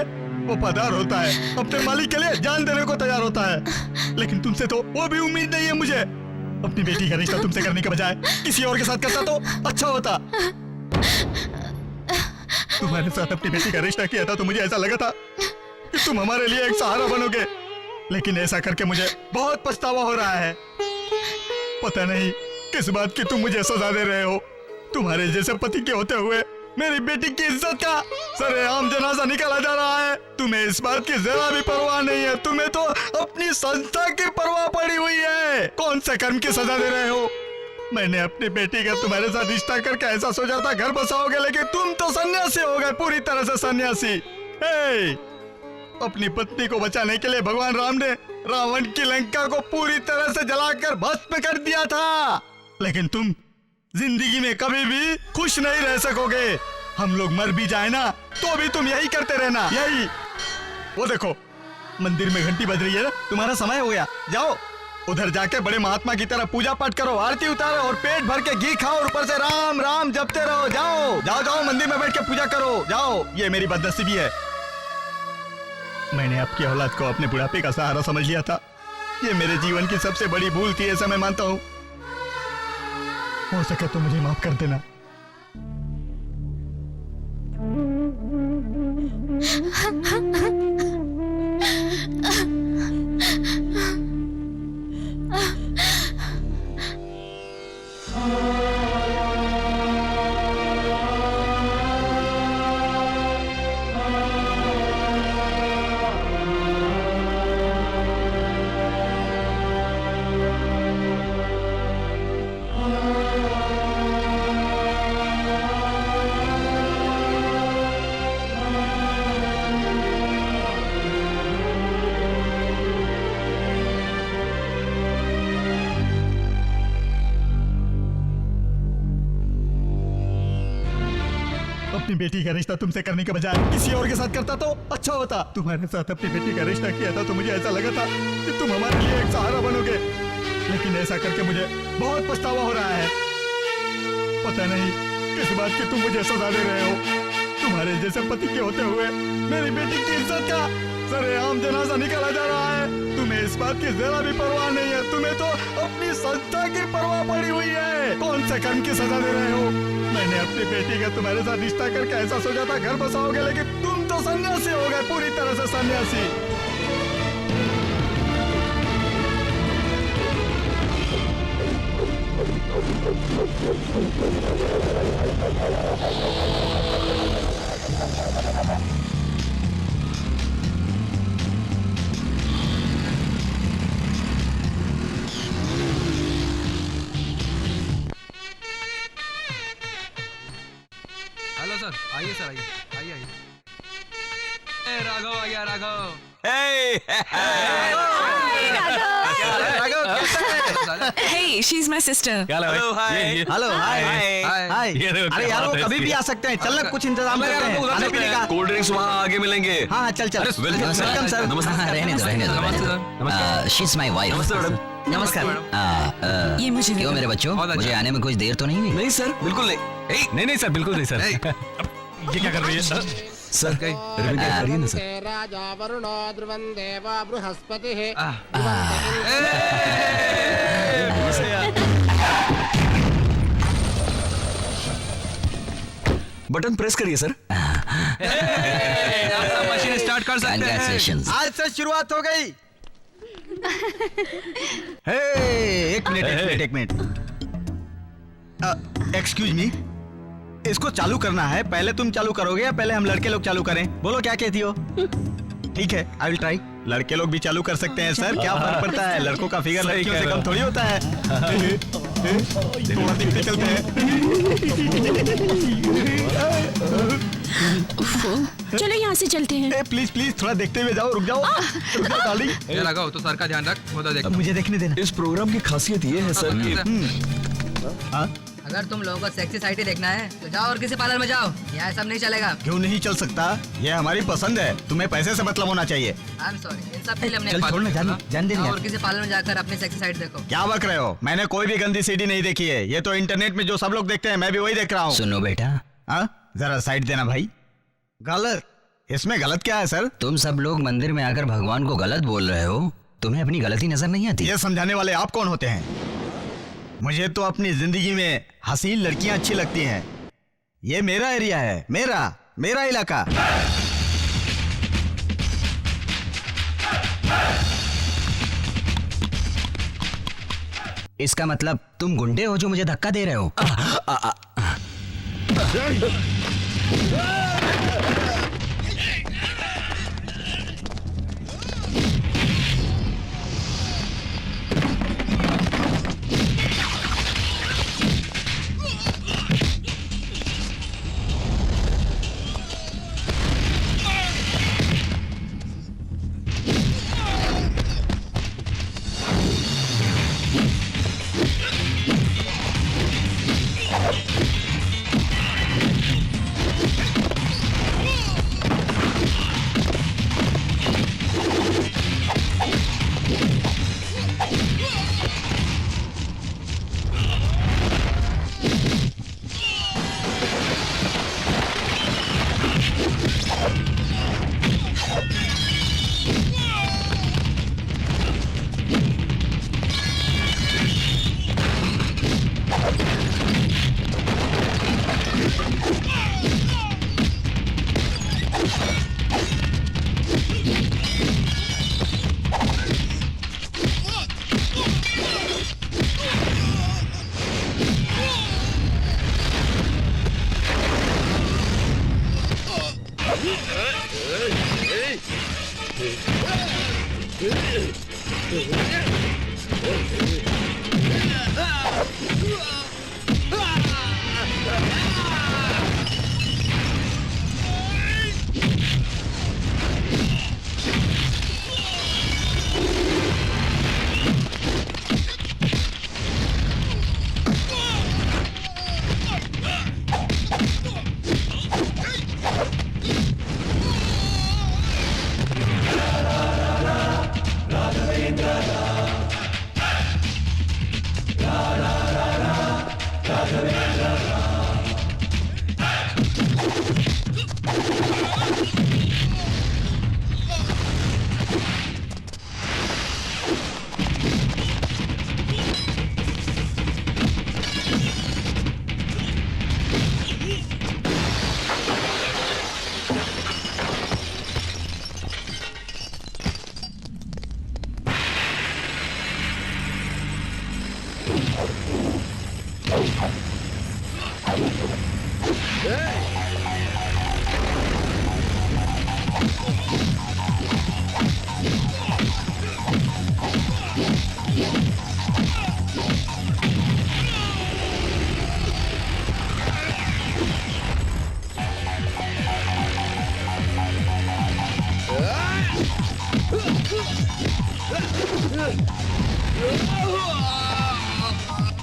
वफादार होता है, अपने मालिक के लिए जान देने को तैयार होता है। लेकिन तुमसे तो वो भी उम्मीद नहीं है मुझे। अपनी बेटी का रिश्ता तुमसे करने के बजाय किसी और के साथ करता तो अच्छा होता। तुम्हारे साथ अपनी बेटी का रिश्ता किया था तो मुझे ऐसा लगा था कि तुम हमारे लिए एक सहारा बनोगे, लेकिन ऐसा करके मुझे बहुत पछतावा हो रहा है। पता नहीं किस बात की तुम मुझे सजा दे रहे हो। तुम्हारे जैसे पति के होते हुए मेरी बेटी की इज्जत का सरेआम जनाजा निकाला जा रहा है। तुम्हें इस बात की जरा भी परवाह नहीं है। तुम्हें तो अपनी संस्था की परवाह पड़ी हुई है। कौन से कर्म की सजा दे रहे हो? मैंने अपनी बेटी का तुम्हारे साथ रिश्ता करके ऐसा सोचा था घर बसाओगे, लेकिन तुम तो सन्यासी हो गए, पूरी तरह से सन्यासी। अपनी पत्नी को बचाने के लिए भगवान राम ने रावण की लंका को पूरी तरह से जलाकर भस्म कर दिया था, लेकिन तुम जिंदगी में कभी भी खुश नहीं रह सकोगे। हम लोग मर भी जाए ना तो भी तुम यही करते रहना, यही। वो देखो मंदिर में घंटी बज रही है ना, तुम्हारा समय हो गया। जाओ उधर जाके बड़े महात्मा की तरह पूजा पाठ करो, आरती उतारो और पेट भर के घी खाओ और ऊपर से राम राम जपते रहो। जाओ जाओ जाओ, मंदिर में बैठ के पूजा करो, जाओ। ये मेरी बदनसीबी है। मैंने आपकी औलाद को अपने बुढ़ापे का सहारा समझ लिया था। ये मेरे जीवन की सबसे बड़ी भूल थी, ऐसा मैं मानता हूँ। हो सके तो मुझे माफ कर देना। अपनी बेटी का रिश्ता तुमसे करने के बजाय किसी और के साथ करता तो अच्छा होता। तुम्हारे साथ अपनी बेटी का रिश्ता किया था तो मुझे ऐसा लगा था कि तुम हमारे लिए एक सहारा बनोगे, लेकिन ऐसा करके मुझे बहुत पछतावा हो रहा है। पता नहीं किस बात की तुम मुझे सजा दे रहे हो। तुम्हारे जैसे पति के होते हुए मेरी बेटी की इज्जत का सरेआम जनाजा निकाला जा रहा है। तुम्हें इस बात की जरा भी परवाह नहीं है। तुम्हें तो अपनी संस्था की परवाह पड़ी हुई है। कौन से कर्म की सजा दे रहे हो? मैंने अपनी बेटी का तुम्हारे साथ रिश्ता करके ऐसा सोचा था घर बसाओगे, लेकिन तुम तो सन्यासी हो गए, पूरी तरह से सन्यासी। हेलो सर, आइए सर, आइए आइए। राघव आ गया, Raghav. Hey, she's my sister. Hello hi hi. अरे यार वो कभी भी आ सकते हैं। चल ना कुछ इंतजाम करते हैं खाने पीने का। कोल्ड ड्रिंक्स वहाँ आगे मिलेंगे। हाँ चल चल। Welcome sir. हाँ, रहने दो। She is my wife. नमस्कार। ये मुझे क्यों मेरे बच्चों, मुझे आने में कुछ देर तो नहीं हुई? नहीं सर, बिल्कुल नहीं। नहीं नहीं सर, बिल्कुल नहीं सर। ये क्या कर रही है सर? रिबन कट करिए ना सर। राजा वरुणो ध्रुवं देवा बृहस्पतिः बटन प्रेस करिए सर। मशीन स्टार्ट कर सकते हैं। Congratulations। आज से शुरुआत हो गई। हे एक मिनट। एक्सक्यूज मी, इसको चालू करना है। पहले तुम चालू करोगे या पहले हम लड़के लोग चालू करें? बोलो क्या कहती हो? ठीक है, आई विल ट्राई। लड़के लोग भी चालू कर सकते हैं सर, क्या फर्क पड़ता है? लड़कों का फिगर लड़कियों से कम थोड़ी होता है। थोड़ा देखते चलते हैं। चलो यहाँ से चलते हैं। प्लीज प्लीज थोड़ा देखते हुए जाओ। रुक जाओ डार्लिंग। ये लगाओ तो सर का ध्यान रख, वो तो देख। मुझे देखने देना। इस प्रोग्राम की खासियत ये है सर कि अगर तुम लोगों को सेक्सी साइड देखना है तो जाओ और किसी पार्लर में जाओ, यहाँ सब नहीं चलेगा। क्यों नहीं चल सकता? ये हमारी पसंद है, तुम्हें पैसे से मतलब होना चाहिए। आई एम सॉरी, इन सब के लिए हमने चल छोड़ ना, जान दे जाओ और किसी पार्लर में जाकर अपनी सेक्सी साइड देखो। क्या बक रहे हो? मैंने कोई भी गंदी सीडी नहीं देखी है। ये तो इंटरनेट में जो सब लोग देखते हैं मैं भी वही देख रहा हूँ। सुनो बेटा, जरा साइड देना भाई। गलत? इसमें गलत क्या है सर? तुम सब लोग मंदिर में आकर भगवान को गलत बोल रहे हो। तुम्हें अपनी गलती नजर नहीं आती? ये समझाने वाले आप कौन होते हैं? मुझे तो अपनी जिंदगी में हसीन लड़कियां अच्छी लगती हैं। ये मेरा एरिया है, मेरा इलाका। इसका मतलब तुम गुंडे हो जो मुझे धक्का दे रहे हो?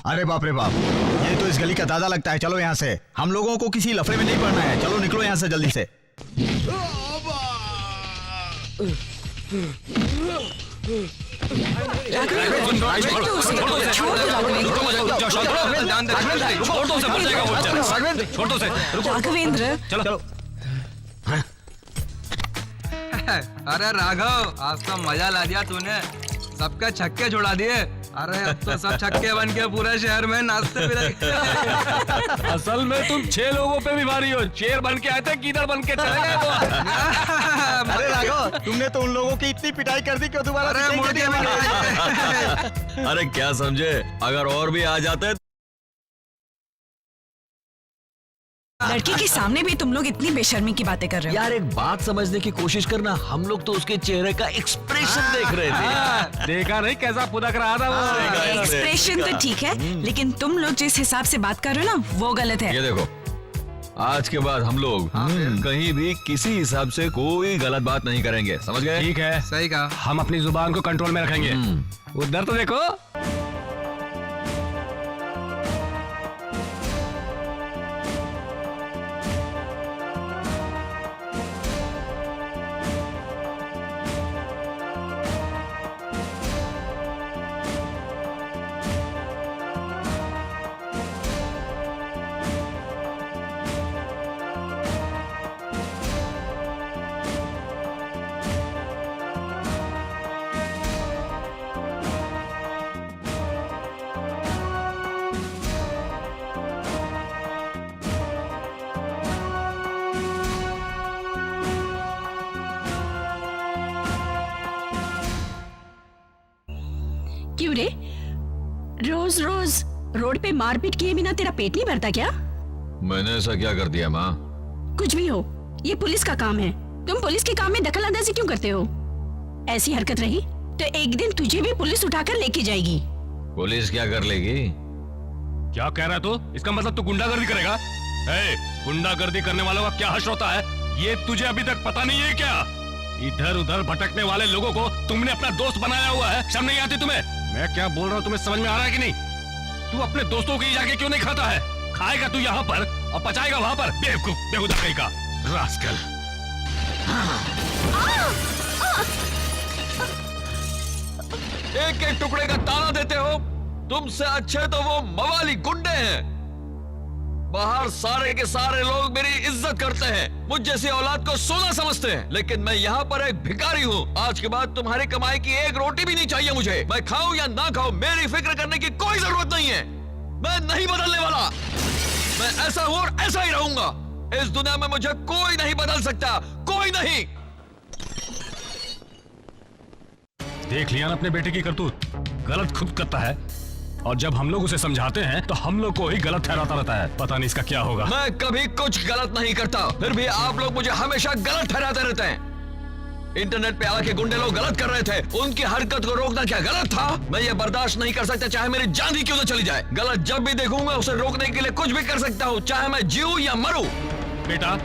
अरे बाप रे बाप, ये तो इस गली का दादा लगता है। चलो यहाँ से, हम लोगों को किसी लफड़े में नहीं पड़ना है। चलो निकलो यहाँ से जल्दी से। राघवेंद्र, चलो। अरे राघव, आज तो मजा ला दिया तूने, सबके छक्के छुड़ा दिए। अरे अब तो सब छक्के बन के पूरे शहर में नाचते फिरे। असल में तुम 6 लोगों पे भी भारी हो। शेर बन के आए थे, किधर बन के चले गए तो। अरे राघव, तुमने तो उन लोगों की इतनी पिटाई कर दी कि दोबारा अरे क्या समझे, अगर और भी आ जाते। लड़की के सामने भी तुम लोग इतनी बेशर्मी की बातें कर रहे हो। यार एक बात समझने की कोशिश करना, हम लोग तो उसके चेहरे का एक्सप्रेशन देख रहे थे। देखा नहीं कैसा पुदक रहा था वो। एक्सप्रेशन तो ठीक है, लेकिन तुम लोग जिस हिसाब से बात कर रहे हो ना, वो गलत है। ये देखो, आज के बाद हम लोग कहीं भी किसी हिसाब से कोई गलत बात नहीं करेंगे, समझ गए? ठीक है, सही कहा। हम अपनी जुबान को कंट्रोल में रखेंगे। उधर तो देखो। क्यों रे, रोज रोज रोड पे मारपीट किए बिना तेरा पेट नहीं भरता क्या? मैंने ऐसा क्या कर दिया माँ? कुछ भी हो, ये पुलिस का काम है। तुम पुलिस के काम में दखल अंदाजी क्यों करते हो? ऐसी हरकत रही तो एक दिन तुझे भी पुलिस उठाकर लेके जाएगी। पुलिस क्या कर लेगी? क्या कह रहा है तू? इसका मतलब तू गुंडागर्दी करेगा? गुंडागर्दी करने वालों का क्या हश्र होता है, ये तुझे अभी तक पता नहीं है क्या? इधर उधर भटकने वाले लोगों को तुमने अपना दोस्त बनाया हुआ है, शर्म नहीं आती तुम्हें? मैं क्या बोल रहा हूँ तुम्हें समझ में आ रहा है कि नहीं? तू अपने दोस्तों की जाके क्यों नहीं खाता है? खाएगा तू यहाँ पर और पचाएगा वहाँ पर। बेवकूफ, बेहुदा कहीं का रास्कल। एक एक टुकड़े का ताना देते हो। तुमसे अच्छे तो वो मवाली गुंडे हैं। बाहर सारे के सारे लोग मेरी इज्जत करते हैं, मुझ जैसी औलाद को सोना समझते हैं, लेकिन मैं यहाँ पर एक भिखारी हूँ। आज के बाद तुम्हारी कमाई की एक रोटी भी नहीं चाहिए मुझे। मैं खाऊं या ना खाऊं, मेरी फिक्र करने की कोई जरूरत नहीं है। मैं नहीं बदलने वाला, मैं ऐसा हूँ और ऐसा ही रहूंगा। इस दुनिया में मुझे कोई नहीं बदल सकता, कोई नहीं। देख लिया ना अपने बेटे की करतूत, गलत खुद करता है और जब हम लोग उसे समझाते हैं तो हम लोग को ही गलत ठहराता रहता है। पता नहीं इसका क्या होगा। मैं कभी कुछ गलत नहीं करता, फिर भी आप लोग मुझे हमेशा गलत ठहराते रहते हैं। इंटरनेट पे आके गुंडे लोग गलत कर रहे थे, उनकी हरकत को रोकना क्या गलत था? मैं ये बर्दाश्त नहीं कर सकता, चाहे मेरी जान ही क्यों न चली जाए। गलत जब भी देखूंगा उसे रोकने के लिए कुछ भी कर सकता हूँ, चाहे मैं जीऊं या मरूं। बेटा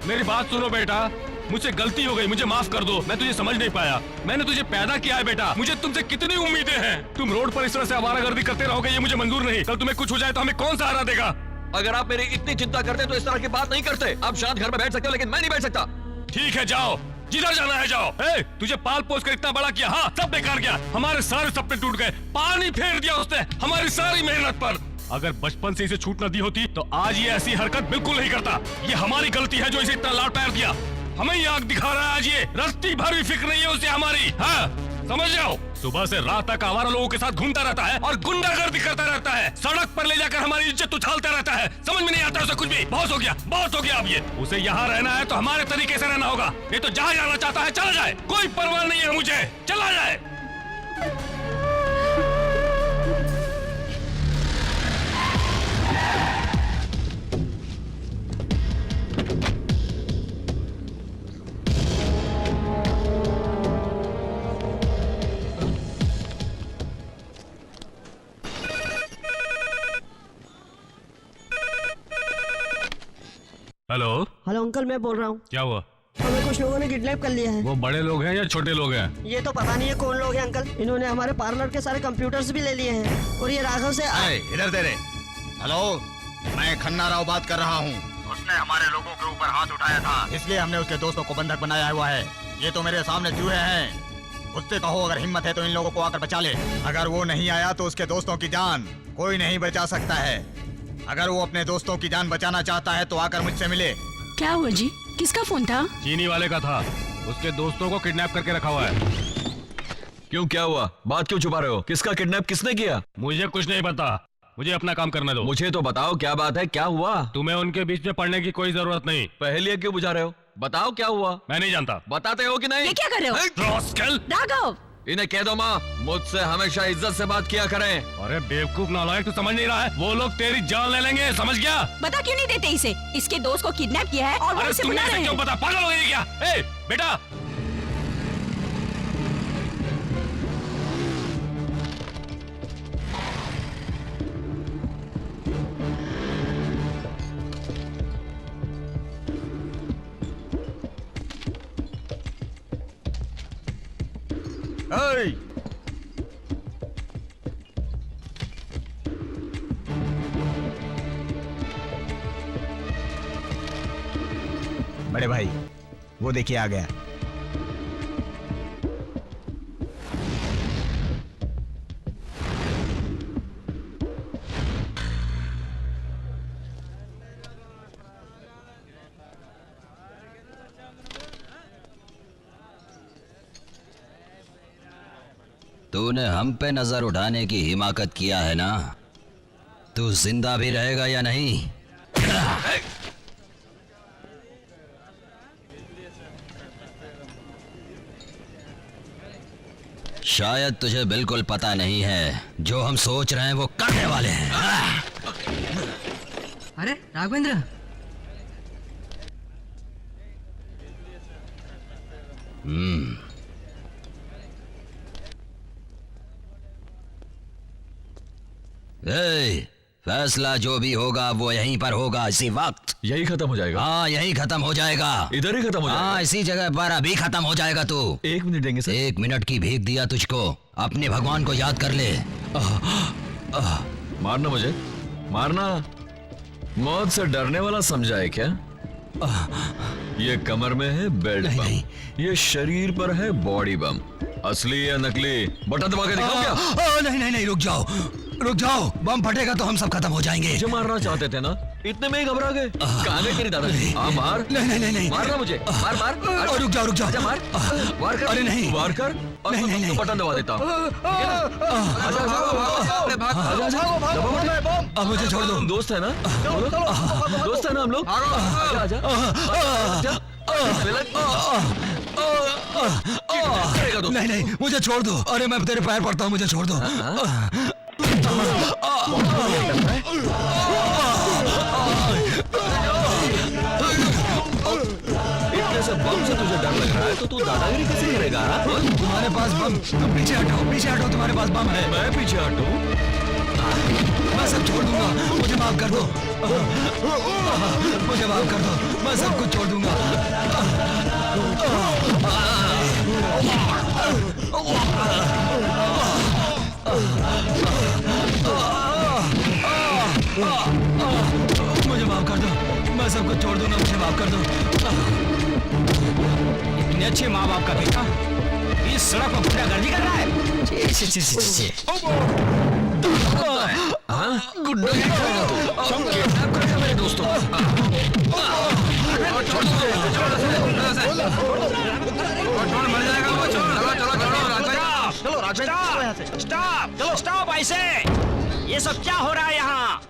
मेरी बात सुनो बेटा, मुझसे गलती हो गई, मुझे माफ कर दो। मैं तुझे समझ नहीं पाया, मैंने तुझे पैदा किया है बेटा। मुझे तुमसे कितनी उम्मीदें हैं। तुम रोड पर इस तरह से आवारागर्दी करते रहोगे ये मुझे मंजूर नहीं। कल तुम्हें कुछ हो जाए तो हमें कौन सहारा देगा? अगर आप मेरी इतनी चिंता करते तो इस तरह की बात नहीं करते। आप शांत घर में बैठ सकते हो, लेकिन मैं नहीं बैठ सकता। ठीक है जाओ, जिधर जाना है जाओ। तुझे पाल पोस कर इतना बड़ा किया, हाँ सब बेकार गया। हमारे सारे सपने टूट गए, पानी फेर दिया उसने हमारी सारी मेहनत पर। अगर बचपन से इसे छूट न दी होती तो आज ये ऐसी हरकत बिल्कुल नहीं करता। ये हमारी गलती है जो इसे इतना लाड प्यार दिया। हमें ही आग दिखा रहा है आज ये, रत्ती भर भी फिक्र नहीं है उसे हमारी। हाँ समझ जाओ, सुबह से रात तक आवारा लोगों के साथ घूमता रहता है और गुंडागर्दी करता रहता है। सड़क पर ले जाकर हमारी इज्जत उछालता रहता है। समझ में नहीं आता उसे कुछ भी। बहुत हो गया, बहुत हो गया। अब ये उसे यहाँ रहना है तो हमारे तरीके से रहना होगा, ये तो जहाँ जाना चाहता है चला जाए, कोई परवाह नहीं है मुझे, चला जाए। हेलो हेलो अंकल, मैं बोल रहा हूँ। क्या हुआ? हमें कुछ लोगों ने किडनैप कर लिया है। वो बड़े लोग हैं या छोटे लोग हैं? ये तो पता नहीं है कौन लोग हैं अंकल। इन्होंने हमारे पार्लर के सारे कंप्यूटर्स भी ले लिए हैं और ये राघव से इधर दे रे। हेलो, मैं खन्ना राव बात कर रहा हूँ। उसने हमारे लोगों के ऊपर हाथ उठाया था, इसलिए हमने उसके दोस्तों को बंधक बनाया हुआ है। ये तो मेरे सामने चूहे हैं। उससे कहो अगर हिम्मत है तो इन लोगों को आकर बचा ले। अगर वो नहीं आया तो उसके दोस्तों की जान कोई नहीं बचा सकता है। अगर वो अपने दोस्तों की जान बचाना चाहता है तो आकर मुझसे मिले। क्या हुआ जी? किसका फोन था? चीनी वाले का था। उसके दोस्तों को किडनैप करके रखा हुआ है। क्यों, क्या हुआ? बात क्यों छुपा रहे हो? किसका किडनैप किसने किया? मुझे कुछ नहीं पता, मुझे अपना काम करने दो। मुझे तो बताओ क्या बात है, क्या हुआ? तुम्हें उनके बीच में पड़ने की कोई जरूरत नहीं। पहेलियां क्यों बुझा रहे हो? बताओ क्या हुआ? मैं नहीं जानता। बताते हो कि नहीं? ये क्या कर रहे हो? रॉस्कल! राघव, इन्हें कह दो माँ मुझसे हमेशा इज्जत से बात किया करें। अरे बेवकूफ नालायक, तू समझ नहीं रहा है? वो लोग तेरी जान ले लेंगे, समझ गया? बता क्यों नहीं देते इसे? इसके दोस्त को किडनैप किया है और वो अरे इसे तुम्हें बुला रहे क्यों हैं। पता? पागल हो गई क्या? ए, बेटा! बड़े भाई, वो देखिए आ गया। तूने हम पे नजर उठाने की हिमाकत किया है ना? तू जिंदा भी रहेगा या नहीं? शायद तुझे बिल्कुल पता नहीं है जो हम सोच रहे हैं वो करने वाले हैं। अरे राघवेंद्र, फैसला जो भी होगा वो यहीं पर होगा, इसी वक्त। यही खत्म हो जाएगा? हाँ, यहीं खत्म हो जाएगा। इधर ही खत्म हो जाएगा? हाँ, इसी जगह पर अभी खत्म हो जाएगा। तू 1 मिनट देंगे सर? 1 मिनट की भीख दिया तुझको, अपने भगवान को याद कर ले। मारना मुझे, मारना। मौत से डरने वाला समझा है क्या? ये कमर में है बेल्ट बम, ये शरीर पर है बॉडी बम। असली या नकली? बटन दबा के दिखाओ क्या? नहीं नहीं नहीं, रुक जाओ रुक जाओ, बम फटेगा तो हम सब खत्म हो जाएंगे। मुझे मारना चाहते थे ना, इतने में ही घबरा गए। कहाँ गए तेरी दादाजी? मार। नहीं नहीं नहीं, मारना मुझे, मार मार। रुक जाओ अच्छा मार, वार कर। अरे नहीं, वार कर और नहीं, बटन दबा देता हूँ। अब मुझे छोड़ दो। दोस्त है ना, दोस्त है ना हम लोग। आजा आजा। नहीं नहीं, मुझे छोड़ दो। अरे मैं तेरे पैर पड़ता हूँ, मुझे छोड़ दो। इतने से बम से तुझे डर लग रहा है तो तू दादागिरी कैसे करेगा? तुम्हारे पास बम, तुम पीछे हटो, तुम्हारे पास बम है। मैं पीछे हटूं? मैं सब छोड़ दूंगा, मुझे माफ कर दो। मुझे माफ कर दो, मैं सब कुछ छोड़ दूंगा। मुझे माफ कर दो, मैं सब कुछ छोड़ दूंगा, मुझे माफ कर दो। इतने अच्छे माँ बाप का बेटा इस सड़क पर गुंडागर्दी कर रहा है। गुंडागर्दी करेगा तू? किडनैप करेगा मेरे दोस्तों? मर जाएगा वो। चलो स्टॉप ऐसे। ये सब क्या हो रहा है यहाँ?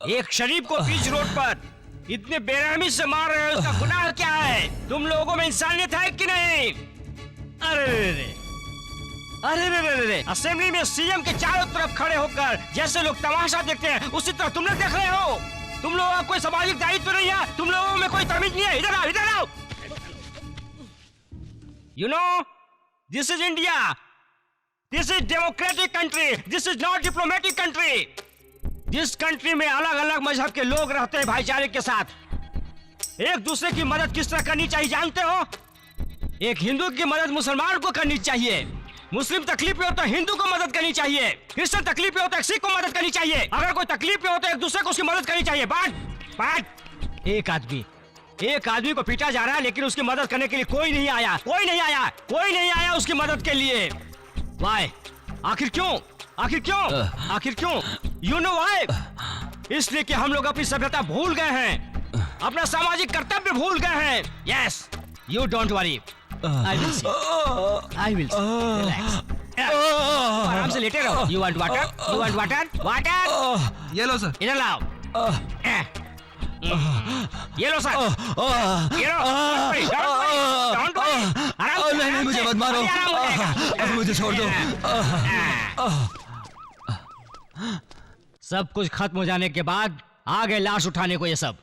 एक शरीफ को बीच रोड पर इतने बेरहमी से मार रहे हो, उसका गुनाह क्या है? तुम लोगों में इंसानियत है कि नहीं? अरे असेंबली में सीएम के चारों तरफ खड़े होकर जैसे लोग तमाशा देखते हैं उसी तरह तुम लोग देख रहे हो। तुम लोगों का कोई सामाजिक दायित्व तो नहीं है? तुम लोगों में कोई तमीज नहीं है? इधर आओ। You know, this is India. This is democratic country. This is not diplomatic country. जिस कंट्री में अलग अलग मजहब के लोग रहते हैं भाईचारे के साथ, एक दूसरे की मदद किस तरह करनी चाहिए जानते हो? एक हिंदू की मदद मुसलमान को करनी चाहिए, मुस्लिम तकलीफ में हो तो हिंदू को मदद करनी चाहिए, क्रिश्चियन तकलीफ में हो तो सिख को मदद करनी चाहिए, अगर कोई तकलीफ में हो तो एक दूसरे को उसकी मदद करनी चाहिए। बात एक आदमी को पीटा जा रहा है लेकिन उसकी मदद करने के लिए कोई नहीं आया उसकी मदद के लिए। वाई? आखिर क्यों? You know why? इसलिए कि हम लोग अपनी सभ्यता भूल गए हैं, अपना सामाजिक कर्तव्य भूल गए हैं। Yes, you don't worry, I will see. Relax. आराम से लेटे रहो। You want water? ये लो सर। इधर लाओ। ये लो सर। ये लो। Don't worry. आराम से। नहीं, मुझे मत मारो। अब मुझे छोड़ दो। सब कुछ खत्म हो जाने के बाद आ गए लाश उठाने को। ये सब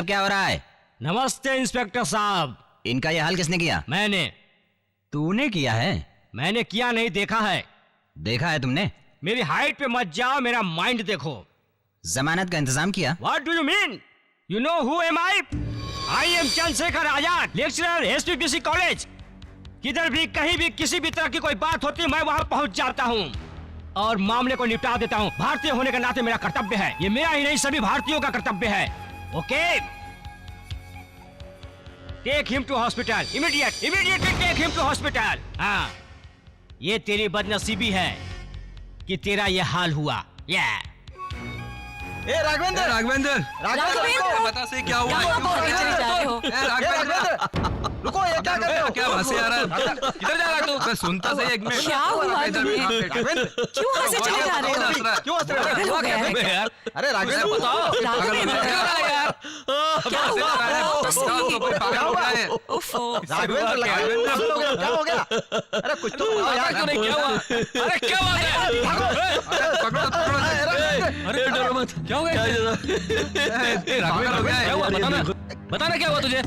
क्या हो रहा है? नमस्ते इंस्पेक्टर साहब। इनका ये हाल किसने किया? मैंने। तूने किया है? मैंने किया नहीं, देखा है। देखा है तुमने? मेरी हाइट पे मत जाओ, मेरा माइंड देखो। जमानत का इंतजाम किया? What do you mean? You know who am I? I am Chandrashekhar Azad, lecturer SPBC college. किधर भी कहीं भी किसी भी तरह की कोई बात होती है मैं वहां पहुंच जाता हूं और मामले को निपटा देता हूं। भारतीय होने के नाते मेरा कर्तव्य है, ये मेरा ही नहीं सभी भारतीयों का कर्तव्य है। Okay? Take him to hospital. Immediately take him to hospital. हाँ, ये तेरी बदनसीबी है कि तेरा ये हाल हुआ। राघवेंद्र बता से क्या हुआ? रुको, ये क्या कर रहे हो? क्या हंसे आ रहा है? किधर जा रहा है तू? सुनता सही एक मिनट। क्या हुआ तुम्हें? क्यों हंसे चले जा रहे हो? क्यों हंस रहे हो? क्या हो गया यार? अरे राघवेंद्र बताओ। क्या हुआ? क्या हुआ? राघवेंद्र क्या हो गया? अरे कुछ तो क्यों नहीं? क्या हुआ? अरे क्या बात है? अरे डरो मत। क्या हो गया? क्या हुआ? बताना क्या हुआ तुझे?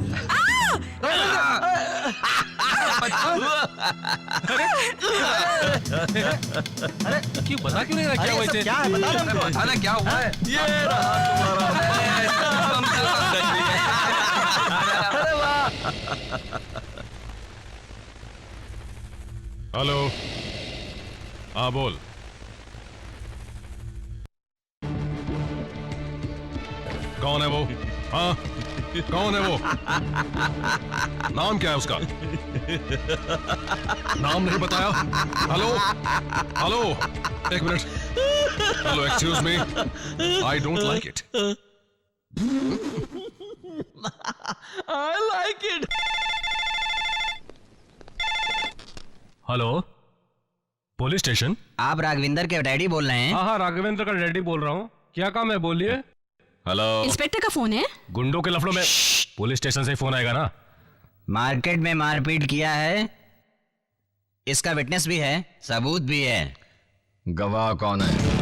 क्यों बता क्यों नहीं रहा? क्या हुआ इसे? क्या है? बता हमको। बताना क्या हुआ है? ये रहा हेलो, हाँ बोल। कौन है वो? हाँ, कौन है वो? नाम क्या है उसका? नाम नहीं बताया? हेलो, एक minute. Hello, excuse me, I don't like it. I like it. Hello, police station? आप राघविंदर के डैडी बोल रहे हैं? हाँ, राघवेंद्र का डैडी बोल रहा हूँ। क्या काम है? बोलिए। हेलो, इंस्पेक्टर का फोन है। गुंडों के लफड़ों में पुलिस स्टेशन से फोन आएगा ना? मार्केट में मारपीट किया है, इसका विटनेस भी है, सबूत भी है। गवाह कौन है?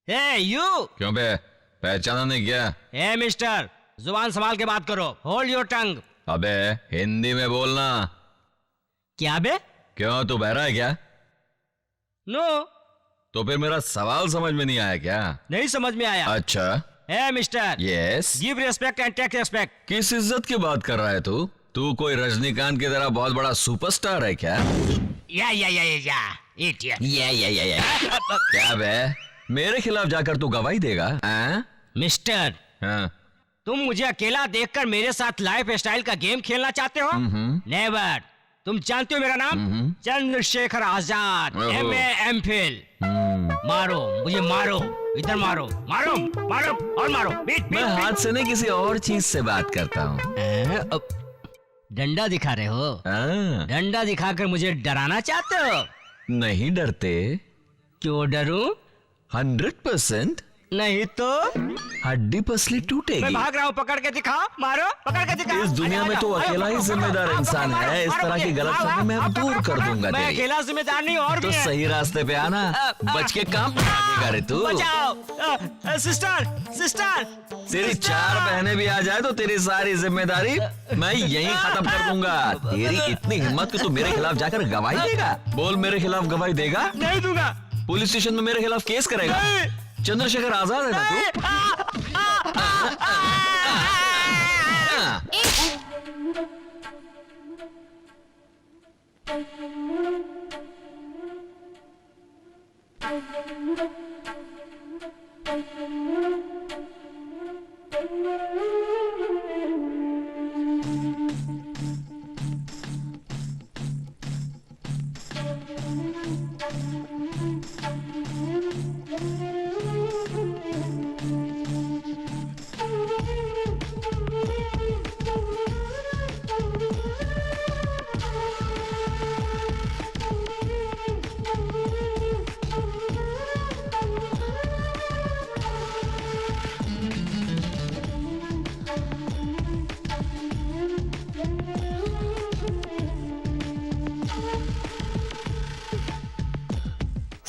Hey, you! क्यों बे, पहचाना नहीं क्या? ए मिस्टर, जुबान संभाल के बात करो। Hold your tongue. अबे हिंदी में बोलना। क्या बे? क्यों, तू बहरा है क्या? नो। तो फिर मेरा सवाल समझ में नहीं आया क्या? नहीं समझ में आया। अच्छा। ए mister, yes. Give respect and take respect. किस इज्जत की बात कर रहा है तू? तू कोई रजनीकांत की तरह बहुत बड़ा सुपरस्टार है क्या? या इडियट। क्या बे, मेरे खिलाफ जाकर तू गवाही देगा? मिस्टर, हाँ। तुम मुझे अकेला देखकर मेरे साथ लाइफ स्टाइल का गेम खेलना चाहते हो? नेवर। तुम जानते हो मेरा नाम? Chandrashekhar Azad, MA MPhil। मारो मुझे, मारो, इधर मारो, मारो मारो और मारो। मैं हाथ से नहीं, किसी और चीज से बात करता हूँ। डंडा दिखा रहे हो? डंडा दिखाकर मुझे डराना चाहते हो? नहीं डरते। क्यों डरूं? 100%। नहीं तो हड्डी पसली मैं टूटेगी। भाग रहा हूँ, पकड़ के दिखाओ, मारो, पकड़ के दिखाओ। इस दुनिया में तो अकेला ही जिम्मेदार इंसान है। इस तरह की गलतफहमी मैं अब दूर कर दूंगा मैं तेरी। अकेला जिम्मेदार नहीं और तो भी है। सही रास्ते पे आना, बच के काम भागेगा रे तू। बचाओ सिस्टर, सिस्टर। तेरी 4 बहनें भी आ जाए तो तेरी सारी जिम्मेदारी मैं यहीं खत्म कर दूंगा। तेरी इतनी हिम्मत कि तू मेरे खिलाफ जाकर गवाही देगा? बोल, मेरे खिलाफ गवाही देगा? नहीं दूंगा। पुलिस स्टेशन में मेरे खिलाफ केस करेगा? चंद्रशेखर आजाद है ना तू?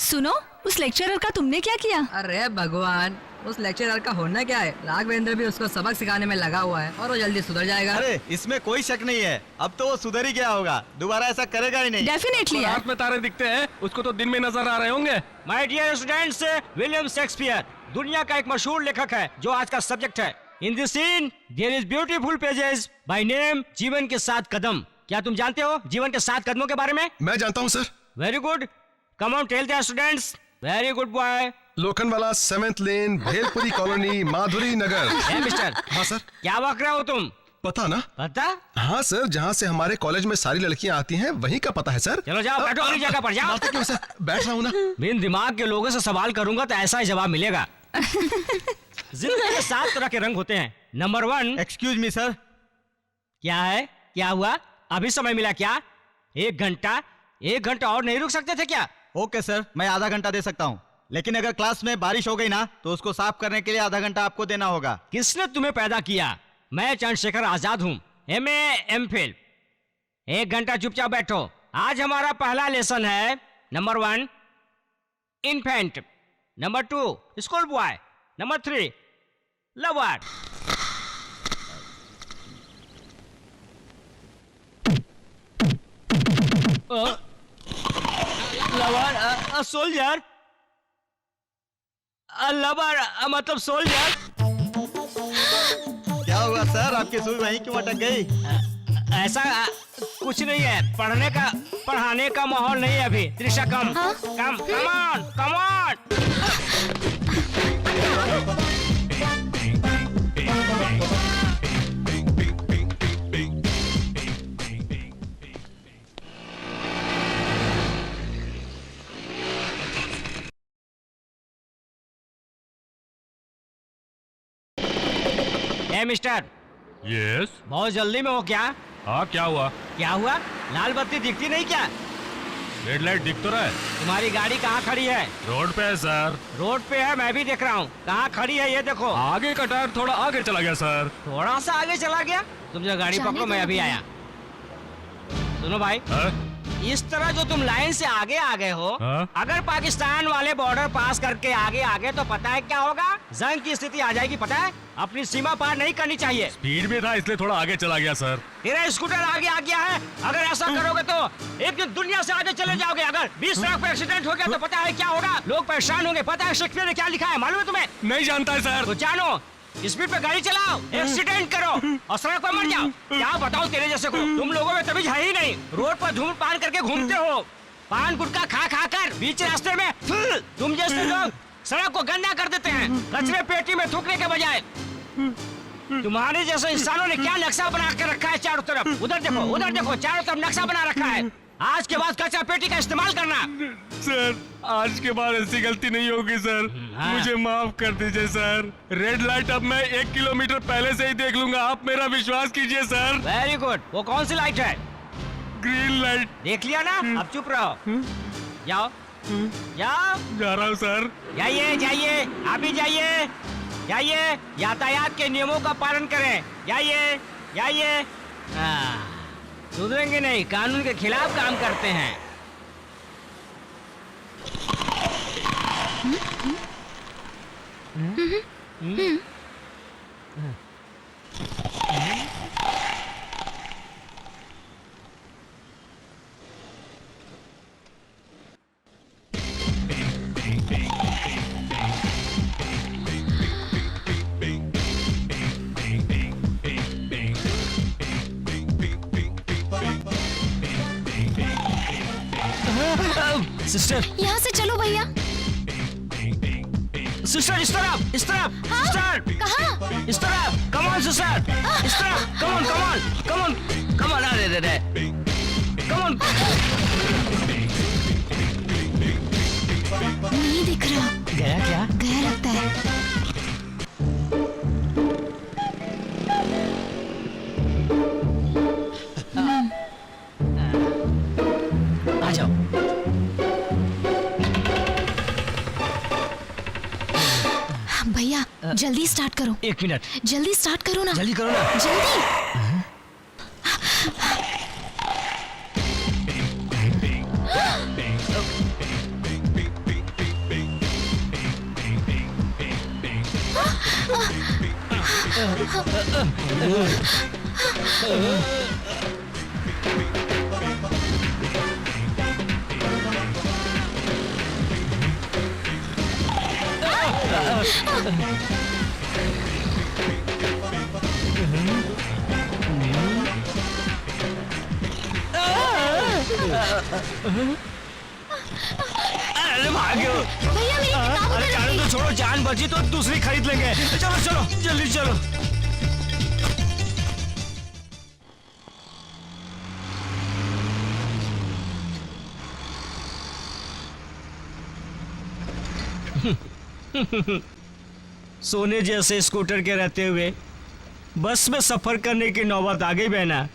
सुनो, उस लेक्चरर का तुमने क्या किया? अरे भगवान, उस लेक्चरर का होना क्या है? राघवेंद्र भी उसको सबक सिखाने में लगा हुआ है और वो जल्दी सुधर जाएगा। अरे इसमें कोई शक नहीं है, अब तो वो सुधर ही गया होगा, दोबारा ऐसा करेगा ही नहीं। डेफिनेटली रात में तारे दिखते हैं, उसको तो दिन में नजर आ रहे होंगे। My dear students, William Shakespeare दुनिया का एक मशहूर लेखक है जो आज का सब्जेक्ट है। In this scene there is beautiful pages by name जीवन के 7 कदम। क्या तुम जानते हो जीवन के 7 कदमों के बारे में? मैं जानता हूँ sir. Very good, come on tell the students. Very good boy. Lokhandwala 7th lane, Bhelpuri colony, Madhuri Nagar. Mister. हाँ सर। क्या बक रहे हो तुम? पता ना? पता? हाँ सर, जहाँ से हमारे कॉलेज में सारी लड़कियाँ आती हैं वहीं का पता है सर। चलो जाओ, बैठो अपनी जगह पर, जाओ। क्यों सर? बैठ रहा हूँ ना। बिन दिमाग के लोगों से सवाल करूंगा तो ऐसा ही जवाब मिलेगा। जिंदगी में 7 तरह के रंग होते हैं। नंबर 1। Excuse me sir. क्या है? क्या हुआ? अभी समय मिला क्या? 1 घंटा? 1 घंटा और नहीं रुक सकते थे क्या? ओके सर, मैं आधा घंटा दे सकता हूँ, लेकिन अगर क्लास में बारिश हो गई ना तो उसको साफ करने के लिए आधा घंटा आपको देना होगा। किसने तुम्हें पैदा किया? मैं चंद्रशेखर आजाद हूँ, MA MPhil। 1 घंटा चुपचाप बैठो। आज हमारा पहला लेसन है number 1 infant, number 2 school boy, number 3 lover. Lover soldier, lover मतलब सोल्जर। क्या हुआ सर, आपकी सुई वहीं क्यों अटक गई? ऐसा कुछ नहीं है, पढ़ाने का माहौल नहीं है अभी। त्रिशा कम। हाँ? Come on. मिस्टर। यस। बहुत जल्दी में हो क्या? हाँ, क्या हुआ? क्या हुआ? लाल बत्ती दिखती नहीं क्या? रेड लाइट दिख तो रहा है। तुम्हारी गाड़ी कहाँ खड़ी है? रोड पे है सर। रोड पे है, मैं भी देख रहा हूँ। कहाँ खड़ी है ये देखो। आगे का टायर थोड़ा आगे चला गया सर। थोड़ा सा आगे चला गया? तुम जो गाड़ी पकड़ो, मैं अभी आया। सुनो भाई, इस तरह जो तुम लाइन से आगे आ गए हो, अगर पाकिस्तान वाले बॉर्डर पास करके आगे आ गए तो पता है क्या होगा? जंग की स्थिति आ जाएगी, पता है? अपनी सीमा पार नहीं करनी चाहिए। स्पीड में था इसलिए थोड़ा आगे चला गया सर। तेरा स्कूटर आगे आ गया है, अगर ऐसा करोगे तो एक दिन दुनिया से आगे चले जाओगे। अगर 20 सड़क पे एक्सीडेंट हो गया तो पता है क्या होगा? लोग परेशान होंगे। पता है शेक्सपियर ने क्या लिखा है, मालूम है तुम्हें? नहीं जानता है सर। तो जानो, स्पीड पे गाड़ी चलाओ, एक्सीडेंट करो और सड़क पर मर जाओ। क्या बताओ तेरे जैसे को? तुम लोगों में तमीज है ही नहीं। रोड पर धूम्रपान करके घूमते हो, पान गुटखा खा कर बीच रास्ते में। तुम जैसे लोग सड़क को गंदा कर देते हैं कचरे पेटी में थूकने के बजाय। तुम्हारे जैसे इंसानों ने क्या नक्शा बना के रखा है चारों तरफ। उधर देखो, चारों तरफ नक्शा बना रखा है। आज के बाद कचरा पेटी का इस्तेमाल करना। सर, आज के बाद ऐसी गलती नहीं होगी सर। मुझे माफ कर दीजिए सर। रेड लाइट अब मैं 1 किलोमीटर पहले से ही देख लूंगा, आप मेरा विश्वास कीजिए सर। Very good. वो कौन सी लाइट है? Green light. देख लिया ना, अब चुप रहो। जाओ, जाओ। जा रहा हूँ सर। जाइए जाइए, आप भी जाइए जाइए, यातायात के नियमों का पालन करें। जाइए जाइए। सुधरेंगे नहीं, कानून के खिलाफ काम करते हैं। सिस्टर, यहाँ से चलो भैया। सिस्टर इस तरफ, इस तरफ। हाँ? सिस्टर कहाँ? इस तरफ, कम ऑन सिस्टर, इस तरफ, come on come on come on come on, अरे रे रे, कम ऑन। नहीं दिख रहा। गया क्या? गया लगता है। आ जाओ। भैया जल्दी स्टार्ट करो। 1 मिनट, जल्दी स्टार्ट करो ना। जल्दी करो ना। जल्दी। अरे भाग्यो। भैया मेरी किताब अरे उधर जाने रखी। तो छोड़ो, जान बची तो दूसरी खरीद लेंगे। चलो चलो जल्दी चलो। सोने जैसे स्कूटर के रहते हुए बस में सफर करने की नौबत आ गई बहना।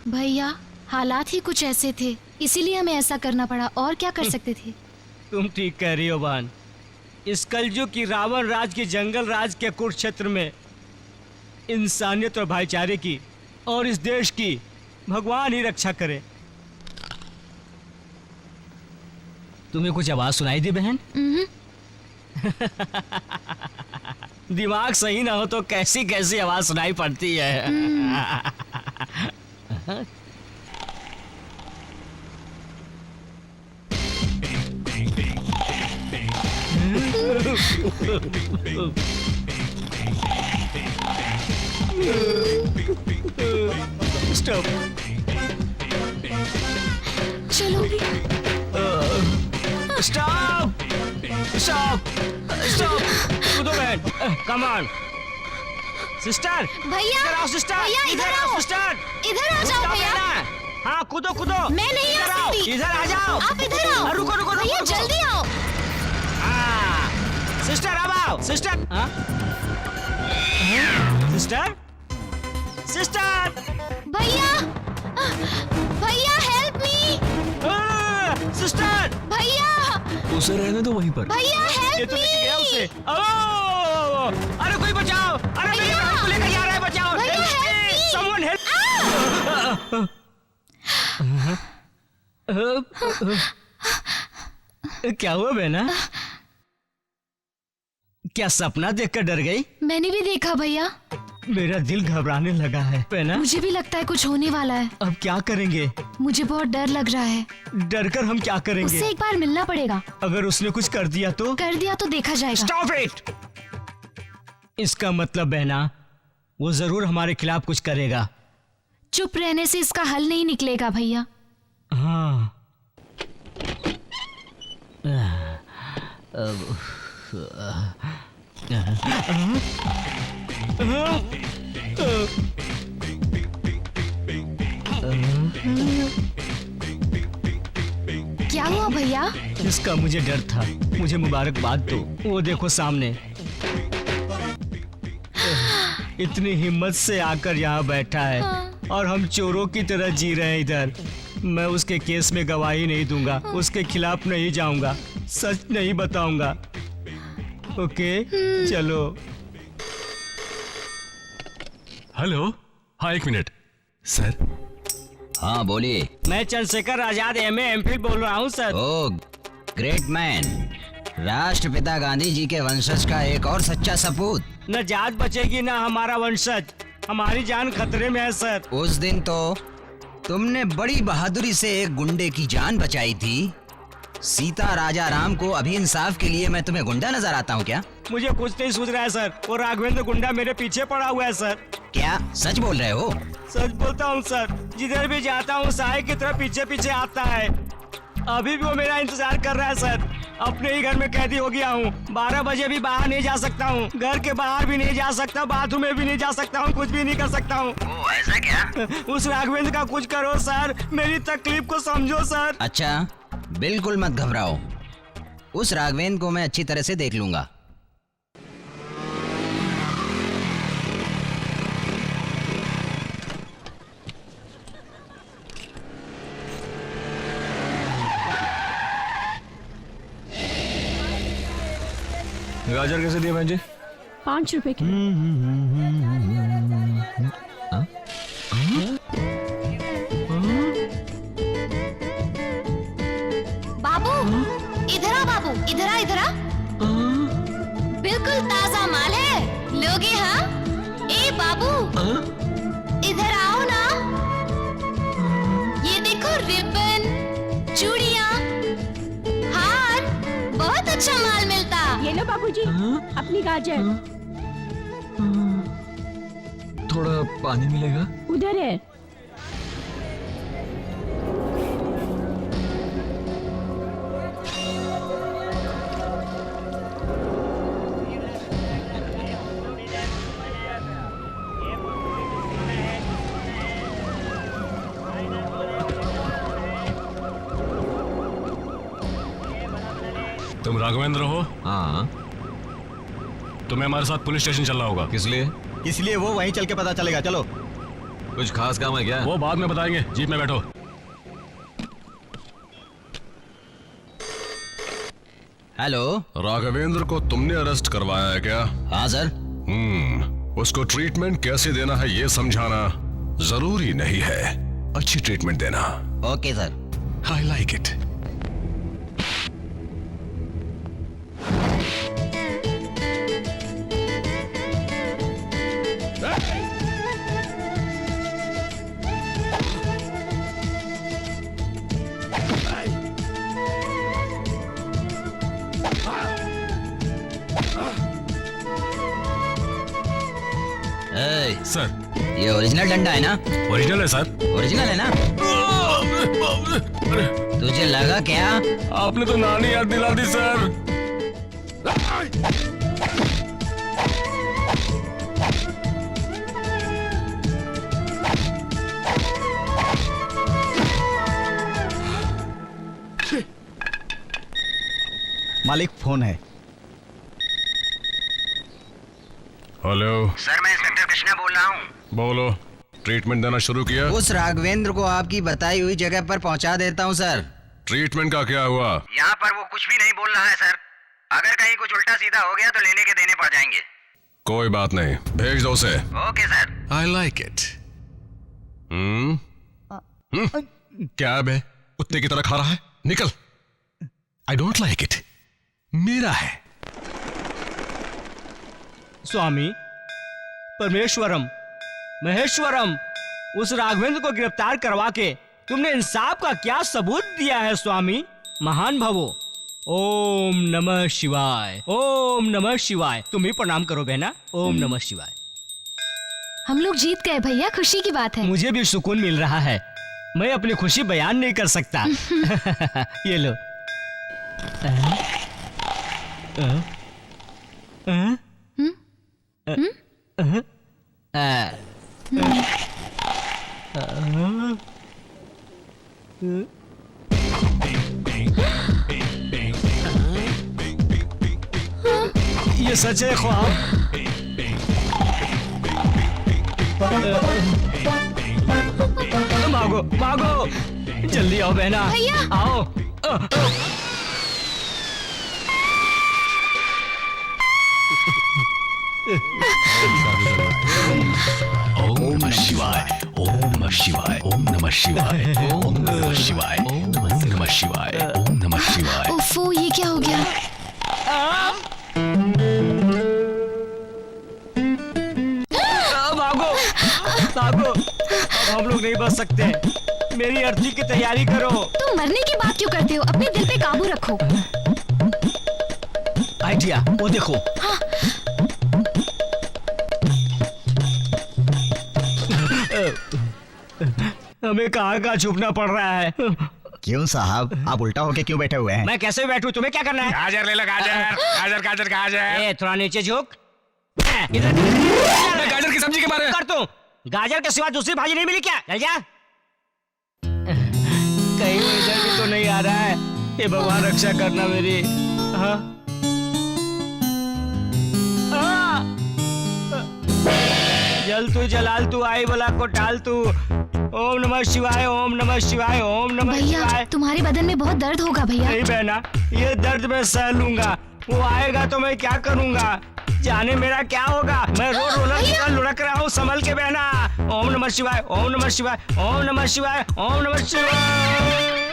भैया हालात ही कुछ ऐसे थे, इसीलिए हमें ऐसा करना पड़ा। और क्या कर सकते थे। तुम ठीक कह रही हो बहन। इस कलयुग की रावण राज के जंगल राज के कुरुक्षेत्र में इंसानियत और भाईचारे की और इस देश की भगवान ही रक्षा करे। तुम्हें कुछ आवाज सुनाई दी बहन? दिमाग सही ना हो तो कैसी कैसी आवाज सुनाई पड़ती है। स्टॉप। चलो स्टॉप स्टॉप स्टॉप। कूदो बहन, कम ऑन। सिस्टर भैया, इधर आओ सिस्टर, भैया, इधर आओ। सिस्टर इधर आ जाओ भैया। हाँ कूदो कूदो। मैं नहीं आ सकती। इधर आ जाओ। आप इधर आओ। रुको रुको भैया रुको। जल्दी आओ। हाँ सिस्टर अब आओ। सिस्टर हाँ? Sister sister. भैया भैया हेल्प मी। सिस्टर भैया उसे रहने दो वहीं पर। भैया ये हेल्प तो लेके गया उसे। मी। ओ, अरे कोई बचाओ। अरे मेरे भैया! भाई को लेकर जा रहा है, बचाओ। भैया, help me! Someone help! क्या हुआ बहना? क्या सपना देखकर डर गई? मैंने भी देखा भैया। मेरा दिल घबराने लगा है बहना। मुझे भी लगता है कुछ होने वाला है। अब क्या करेंगे? मुझे बहुत डर लग रहा है। डर कर हम क्या करेंगे? उससे एक बार मिलना पड़ेगा। अगर उसने कुछ कर दिया तो? कर दिया तो देखा जाएगा। Stop it! इसका मतलब बहना वो जरूर हमारे खिलाफ कुछ करेगा। चुप रहने से इसका हल नहीं निकलेगा भैया। हाँ। क्या हुआ भैया? इसका मुझे डर था। मुझे मुबारकबाद दो। वो देखो सामने। इतनी हिम्मत से आकर यहाँ बैठा है। हाँ। और हम चोरों की तरह जी रहे हैं इधर। मैं उसके केस में गवाही नहीं दूंगा, उसके खिलाफ नहीं जाऊंगा, सच नहीं बताऊंगा। ओके चलो। हेलो, हाँ 1 मिनट सर। हाँ बोलिए। मैं चंद्रशेखर आजाद MA MPhil बोल रहा हूँ सर। ओ ग्रेट मैन, राष्ट्रपिता गांधी जी के वंशज का एक और सच्चा सपूत। न जात बचेगी न हमारा वंशज, हमारी जान खतरे में है सर। उस दिन तो तुमने बड़ी बहादुरी से एक गुंडे की जान बचाई थी। सीता राजा राम को अभी इंसाफ के लिए मैं तुम्हें गुंडा नजर आता हूँ क्या? मुझे कुछ नहीं सूझ रहा है सर, वो राघवेंद्र गुंडा मेरे पीछे पड़ा हुआ है सर। क्या सच बोल रहे हो? सच बोलता हूँ सर, जिधर भी जाता हूँ साय की तरह पीछे पीछे आता है। अभी भी वो मेरा इंतजार कर रहा है सर। अपने ही घर में कैदी हो गया हूँ, 12 बजे भी बाहर नहीं जा सकता हूँ, घर के बाहर भी नहीं जा सकता, बाथरूम में भी नहीं जा सकता हूँ, कुछ भी नहीं कर सकता हूँ। ऐसा क्या? उस राघवेंद्र का कुछ करो सर, मेरी तकलीफ को समझो सर। अच्छा बिल्कुल मत घबराओ, उस राघवेंद्र को मैं अच्छी तरह से देख लूंगा। गाजर कैसे दिए बहन जी? 5 रुपए की। बाबू इधर आ, बाबू इधर आ, इधर आ। बिल्कुल ताजा माल है, लोगे? हाँ ए बाबू इधर आओ ना। ये देखो रिबन, चूड़ियाँ, हार, बहुत अच्छा माल मिलता। ये लो बाबूजी, अपनी गाजर। थोड़ा पानी मिलेगा? उधर है। तुम राघवेंद्र हो? हाँ। तुम्हें हमारे साथ पुलिस स्टेशन चलना होगा। किस लिए? इसलिए वो वहीं चल के पता चलेगा। चलो। कुछ खास काम है क्या? वो बाद में बताएंगे, जीप में बैठो। हेलो, राघवेंद्र को तुमने अरेस्ट करवाया है क्या? हाँ सर। उसको ट्रीटमेंट कैसे देना है ये समझाना जरूरी नहीं है, अच्छी ट्रीटमेंट देना। Okay sir. I like it. Sir ये ओरिजिनल डंडा है ना? ओरिजिनल है सर। ओरिजिनल है ना? तुझे लगा क्या? आपने तो नानी याद दिला दी सर। मालिक फोन है। हेलो सर, मैं इंस्पेक्टर कृष्णा बोल रहा हूँ। बोलो, ट्रीटमेंट देना शुरू किया? उस राघवेंद्र को आपकी बताई हुई जगह पर पहुंचा देता हूँ सर। ट्रीटमेंट का क्या हुआ? यहाँ पर वो कुछ भी नहीं बोल रहा है सर। अगर कहीं कुछ उल्टा सीधा हो गया तो लेने के देने पड़ जाएंगे। कोई बात नहीं, भेज दो उसे। Okay sir. I like it. क्या बे, कुत्ते की तरह खा रहा है? निकल। आई डोंट लाइक इट। मेरा है। स्वामी परमेश्वरम महेश्वरम, उस राघवेंद्र को गिरफ्तार करवा के तुमने इंसाफ का क्या सबूत दिया है स्वामी? महान भवो। ओम नमः शिवाय, ओम नमः शिवाय। तुम ही प्रणाम करो बहना। ओम नमः शिवाय। हम लोग जीत गए भैया, खुशी की बात है। मुझे भी सुकून मिल रहा है, मैं अपनी खुशी बयान नहीं कर सकता। ये लो। ये सच है ख्वाब? भागो भागो, जल्दी आओ बहना। भैया। आओ। ओम नमः शिवाय, ओम नमः शिवाय, ओम नमः शिवाय, ओम नमः शिवाय, ओम नमः शिवाय, ओम नमः शिवाय। ओफो, ये क्या हो गया? भागो भागो, अब हम लोग नहीं बच सकते। मेरी अर्थी की तैयारी करो। तुम मरने की बात क्यों करते हो? अपने दिल पे काबू रखो। आइडिया, वो देखो। हाँ। हमें कहाँ छुपना पड़ रहा है। क्यों साहब, आप उल्टा होके क्यों बैठे हुए हैं? मैं कैसे बैठूं? तुम्हें क्या करना है? गाजर ले लो, गाजर गाजर गाजर गाजर। ए, थोड़ा नीचे झुक। मैं गाजर की सब्जी के बारे में कर तू। गाजर के सिवा दूसरी भाजी नहीं मिली क्या? चल जा। कहीं वो इधर भी तो नहीं आ रहा है। ये भगवान रक्षा करना मेरी। हाँ। जल तू जलाल तू आई बला को टाल तू। ओम नमः शिवाय, ओम नमः शिवाय, ओम नमः शिवाय। भैया, तुम्हारे बदन में बहुत दर्द होगा भैया। नहीं बहना, ये दर्द मैं सह लूंगा। वो आएगा तो मैं क्या करूंगा? जाने मेरा क्या होगा। मैं रोड रोलर निकल लुढ़क रहा हूँ, संभल के बहना। ओम नमः शिवाय, ओम नमः शिवाय, ओम नमः शिवाय, ओम नमः शिवाय।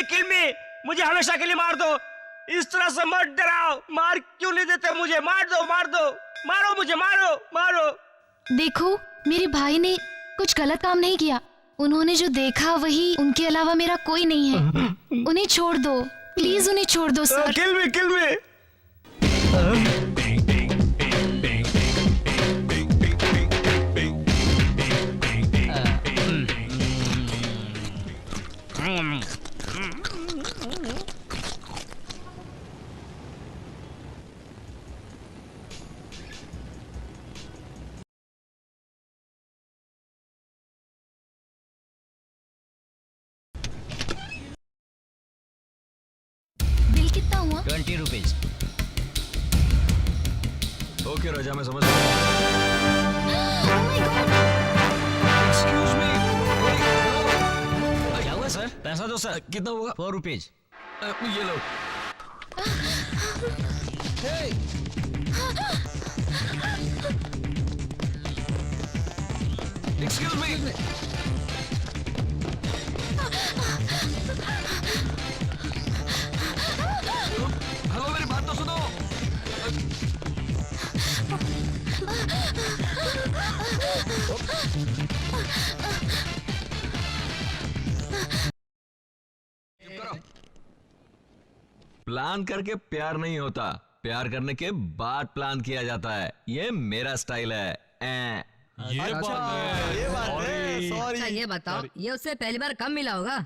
किल मी, मुझे हमेशा के लिए मार दो। इस तरह से मत डराओ। मार क्यों नहीं देते मुझे? मार दो, मार दो, मारो मुझे, मारो मारो। देखो, मेरे भाई ने कुछ गलत काम नहीं किया। उन्होंने जो देखा वही, उनके अलावा मेरा कोई नहीं है। उन्हें छोड़ दो, प्लीज उन्हें छोड़ दो सर। किल मी। बिल कितना हुआ? 20 रुपीज। ओके राजा, मैं समझ गया। Excuse me. क्या हुआ सर? पैसा दो सर। कितना होगा? 4 रुपीज। ये लो। Excuse me. हेलो, मेरी बात तो सुनो। प्लान करके प्यार नहीं होता, प्यार करने के बाद प्लान किया जाता है। ये मेरा स्टाइल है। ये बात है। अच्छा ये बताओ, ये उससे पहली बार कब मिला होगा?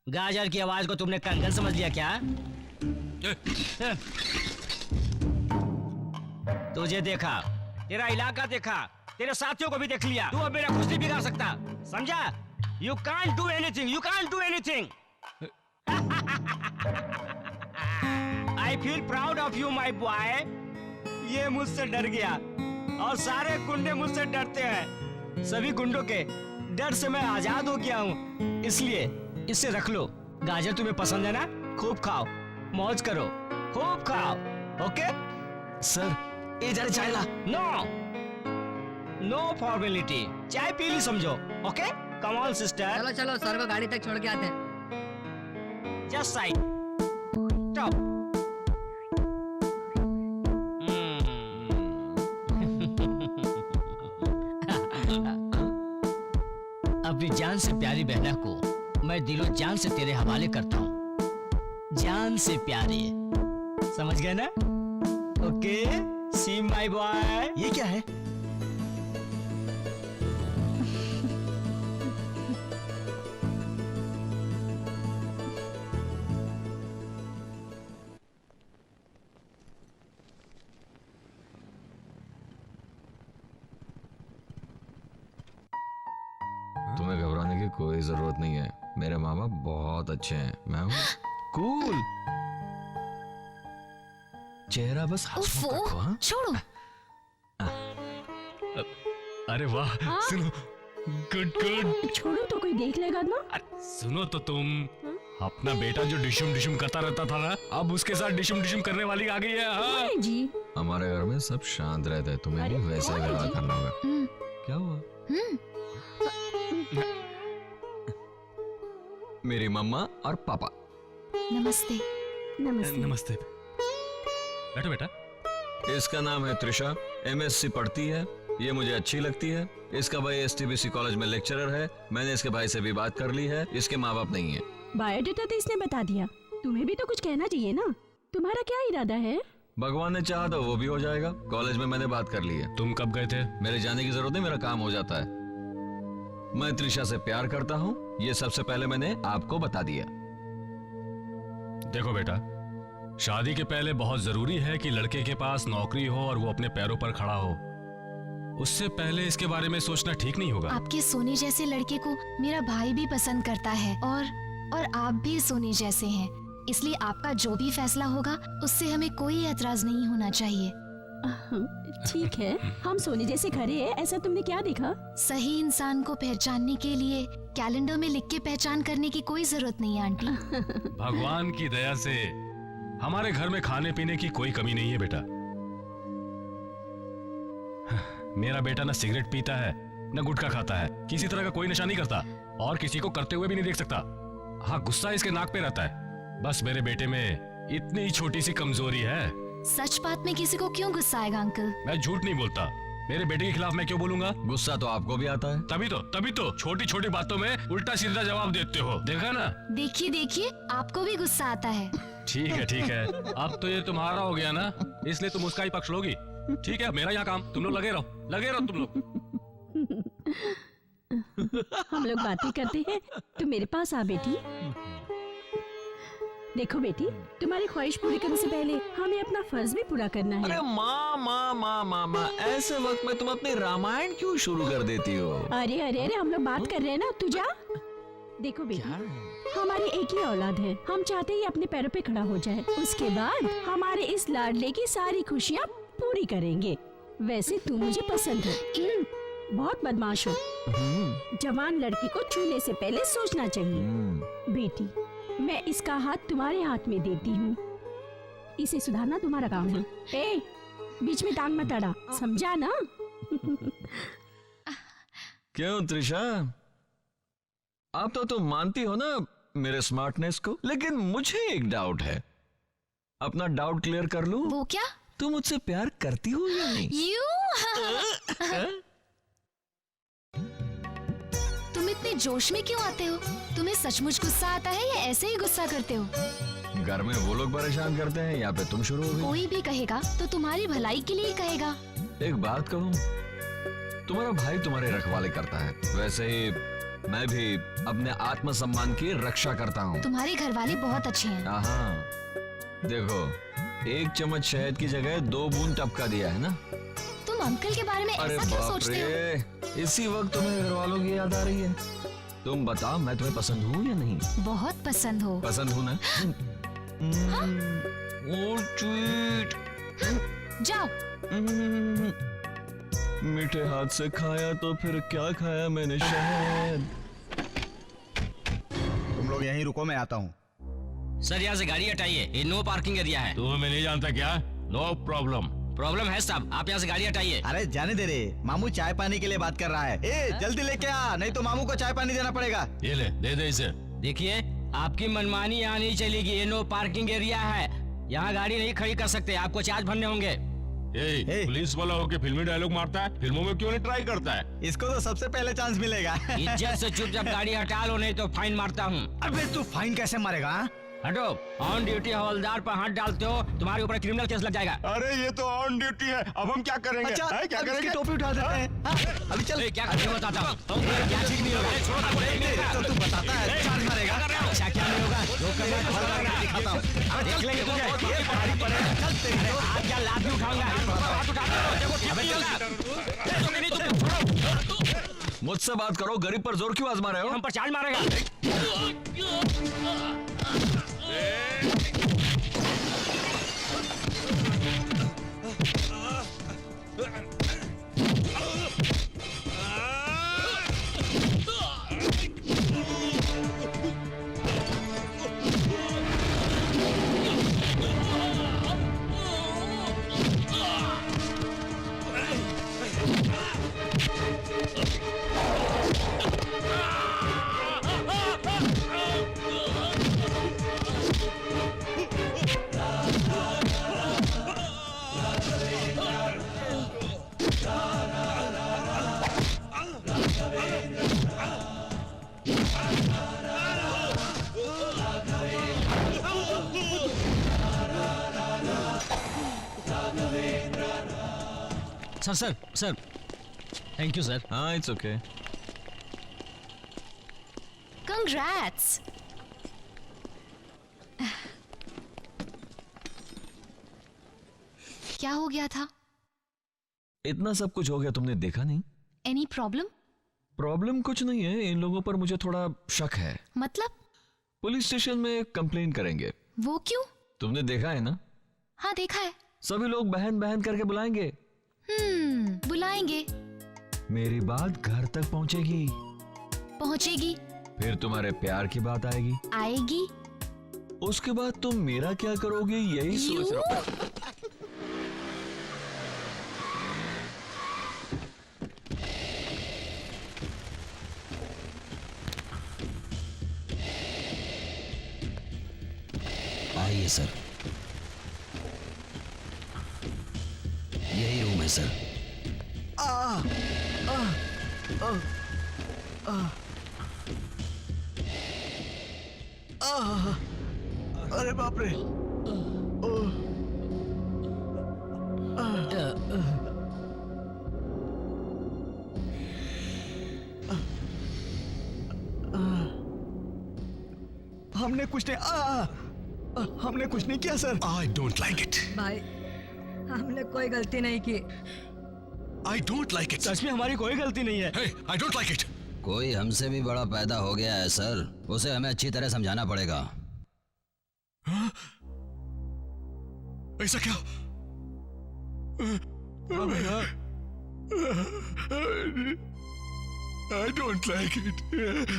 गाजर की आवाज को तुमने कंगन समझ लिया क्या? तुझे देखा, तेरा इलाका देखा, तेरे साथियों को भी देख लिया। तू अब मेरा कुछ नहीं बिगाड़ सकता, समझा? You can't do anything. You can't do anything. I feel proud of you, my boy. ये मुझसे डर गया और सारे गुंडे मुझसे डरते हैं। सभी गुंडों के डर से मैं आजाद हो गया हूँ। इसलिए इसे रख लो। गाजर तुम्हें पसंद है ना? खूब खाओ, मौज करो, खूब खाओ। ओके सर, ये जाने चाय ला। No formality. चाय पी ली समझो। Okay, come on sister. चलो चलो, सर को गाड़ी तक छोड़ के आते हैं। Just side stop. अपनी जान से प्यारी बहना को मैं दिलो जान से तेरे हवाले करता हूँ। जान से प्यारी, समझ गए ना? Okay, see my boy. ये क्या है? कोई जरूरत नहीं है। मेरे माँ बाप बहुत अच्छे हैं। मैं हूँ कूल। चेहरा बस हंसमुख रखो, हाँ? छोड़ो। अरे वाह, सुनो, गुड गुड। छोड़ो तो कोई देख लेगा ना। सुनो तो तुम, अपना बेटा जो डिशुम डिशुम करता रहता था ना, अब उसके साथ डिशुम डिशुम करने वाली आ गई है। हाँ जी, हमारे घर में सब शांत रहते हैं, तुम्हें भी वैसा ही व्यवहार करना होगा। क्या हुआ? मेरी मम्मा और पापा। नमस्ते। नमस्ते। नमस्ते। बैठो बेटा। इसका नाम है त्रिशा, MSc पढ़ती है, ये मुझे अच्छी लगती है। इसका भाई STBC कॉलेज में लेक्चरर है। मैंने इसके भाई से भी बात कर ली है, इसके माँ बाप नहीं है। बायोडेटा तो इसने बता दिया, तुम्हें भी तो कुछ कहना चाहिए ना। तुम्हारा क्या इरादा है? भगवान ने चाहा तो वो भी हो जाएगा। कॉलेज में मैंने बात कर ली है। तुम कब गए थे? मेरे जाने की जरूरत नहीं, मेरा काम हो जाता है। मैं त्रिशा से प्यार करता हूँ, ये सबसे पहले मैंने आपको बता दिया। देखो बेटा, शादी के पहले बहुत जरूरी है कि लड़के के पास नौकरी हो और वो अपने पैरों पर खड़ा हो। उससे पहले इसके बारे में सोचना ठीक नहीं होगा। आपके सोनी जैसे लड़के को मेरा भाई भी पसंद करता है और आप भी सोनी जैसे हैं, इसलिए आपका जो भी फैसला होगा उससे हमें कोई एतराज नहीं होना चाहिए। ठीक है, हम सोनी जैसे खड़े हैं, ऐसा तुमने क्या देखा? सही इंसान को पहचानने के लिए कैलेंडर में लिख के पहचान करने की कोई जरूरत नहीं है आंटी। भगवान की दया से हमारे घर में खाने पीने की कोई कमी नहीं है बेटा। मेरा बेटा न सिगरेट पीता है, न गुटखा खाता है, किसी तरह का कोई नशा नहीं करता और किसी को करते हुए भी नहीं देख सकता। हाँ, गुस्सा इसके नाक पे रहता है। बस मेरे बेटे में इतनी ही छोटी सी कमजोरी है। सच बात में किसी को क्यों गुस्सा आएगा अंकल? मैं झूठ नहीं बोलता। मेरे बेटे के खिलाफ मैं क्यों बोलूंगा? गुस्सा तो आपको भी आता है। तभी तो छोटी छोटी बातों में उल्टा सीधा जवाब देते हो, देखा ना? देखिए आपको भी गुस्सा आता है। ठीक है, अब तो ये तुम्हारा हो गया ना, इसलिए तुम उसका ही पक्ष लोगी। ठीक है, मेरा यहाँ काम, तुम लोग लगे रहो तुम लोग। हम लोग बातें करते हैं, तुम मेरे पास आ बेटी। देखो बेटी, तुम्हारी ख्वाहिश पूरी करने से पहले हमें अपना फर्ज भी पूरा करना है। अरे माँ, ऐसे वक्त में तुम अपनी रामायण क्यों शुरू कर देती हो? अरे हम लोग बात कर रहे हैं ना, तू जा। देखो बेटी, हमारी एक ही औलाद है, हम चाहते हैं अपने पैरों पे खड़ा हो जाए। उसके बाद हमारे इस लाडले की सारी खुशियाँ पूरी करेंगे। वैसे तू मुझे पसंद है, बहुत बदमाश हो। जवान लड़की को छूने से पहले सोचना चाहिए। बेटी, मैं इसका हाथ तुम्हारे हाथ में देती हूँ, इसे सुधारना तुम्हारा काम है। ए, बीच में टांग मत अड़ा, समझा ना? क्यों त्रिशा, आप तो तुम मानती हो ना मेरे स्मार्टनेस को, लेकिन मुझे एक डाउट है। अपना डाउट क्लियर कर लूं? वो क्या? तुम मुझसे प्यार करती हो या नहीं? तुम इतने जोश में क्यों आते हो? तुम्हें सचमुच गुस्सा आता है या ऐसे ही गुस्सा करते हो? घर में वो लोग परेशान करते हैं या फिर तुम शुरू हो गई? कोई भी कहेगा तो तुम्हारी भलाई के लिए ही कहेगा। एक बात कहूं, तुम्हारा भाई तुम्हारे रखवाले करता है, वैसे ही मैं भी अपने आत्मसम्मान की रक्षा करता हूँ। तुम्हारे घर वाले बहुत अच्छे हैं। हाँ, देखो, 1 चम्मच शहद की जगह 2 बूंद टपका दिया है ना। तुम अंकल के बारे में ऐसा क्यों सोचते हो? इसी वक्त तुम्हें घर वालों की याद आ रही है। तुम बताओ, मैं तुम्हें पसंद हूँ या नहीं? बहुत पसंद हो। पसंद हूँ ना? हाँ? स्वीट। जाओ। मीठे हाथ से खाया तो फिर क्या खाया मैंने शहद। तुम लोग यहीं रुको, मैं आता हूँ। सर, यहाँ से गाड़ी हटाइए, ये नो पार्किंग एरिया है। तुम्हें मैं नहीं जानता क्या? नो प्रॉब्लम है साहब, आप यहाँ से गाड़ी हटाइए। अरे जाने दे रे, मामू चाय पानी के लिए बात कर रहा है। ए, जल्दी लेके आ, नहीं तो मामू को चाय पानी देना पड़ेगा। ये ले, दे इसे। देखिए, आपकी मनमानी यहाँ नहीं चलेगी, ये नो पार्किंग एरिया है, यहाँ गाड़ी नहीं खड़ी कर सकते, आपको चार्ज भरने होंगे। पुलिस वाला होके फिल्मी डायलॉग मारता है, फिल्मों में क्यों नहीं ट्राई करता है? इसको तो सबसे पहले चांस मिलेगा। इज्जत से चुपचाप गाड़ी हटा लो, नहीं तो फाइन मारता हूँ। अबे तू फाइन कैसे मारेगा? हटो, ऑन ड्यूटी हवलदार पर हाथ डालते हो, तुम्हारे ऊपर क्रिमिनल केस लग जाएगा। अरे ये तो ऑन ड्यूटी है, अब हम क्या करेंगे? अच्छा, क्या करेंगे? टोपी उठा देते हैं। अभी चल। क्या करने बताता हूँ, क्या ठीक नहीं होगा। तो तू बताता है, चार्ज मारेगा। अच्छा, क्या नहीं होगा, जो करना है दिखाता हूँ, देख लेंगे तुझे। ये भारी पड़ेगा, चल तेरे हाथ क्या लात भी उठाऊंगा, हाथ उठा दो, देखो ठीक नहीं होगा। मुझसे बात करो, गरीब पर जोर क्यों आजमा रहे हो? हम पर चार्ज मारेगा। Sir thank you sir. हाँ, इट्स ओके। कंग्रेट्स। क्या हो गया था? इतना सब कुछ हो गया, तुमने देखा नहीं? Any problem? प्रॉब्लम कुछ नहीं है, इन लोगों पर मुझे थोड़ा शक है। मतलब? पुलिस स्टेशन में कंप्लेन करेंगे। वो क्यों? तुमने देखा है ना? हाँ देखा है। सभी लोग बहन बहन करके बुलाएंगे। बुलाएंगे। मेरी बात घर तक पहुंचेगी। पहुंचेगी। फिर तुम्हारे प्यार की बात आएगी। आएगी। उसके बाद तुम मेरा क्या करोगे यही सोच रहा हूं। आइए सर, यही रूम है सर। अरे बाप रे। हमने कुछ नहीं हमने कुछ नहीं किया sir. I don't like it. भाई हमने कोई गलती नहीं की। I don't like it. सच में हमारी कोई गलती नहीं है। I don't like it. कोई हमसे भी बड़ा पैदा हो गया है सर, उसे हमें अच्छी तरह समझाना पड़ेगा। ऐसा क्या? I don't like it.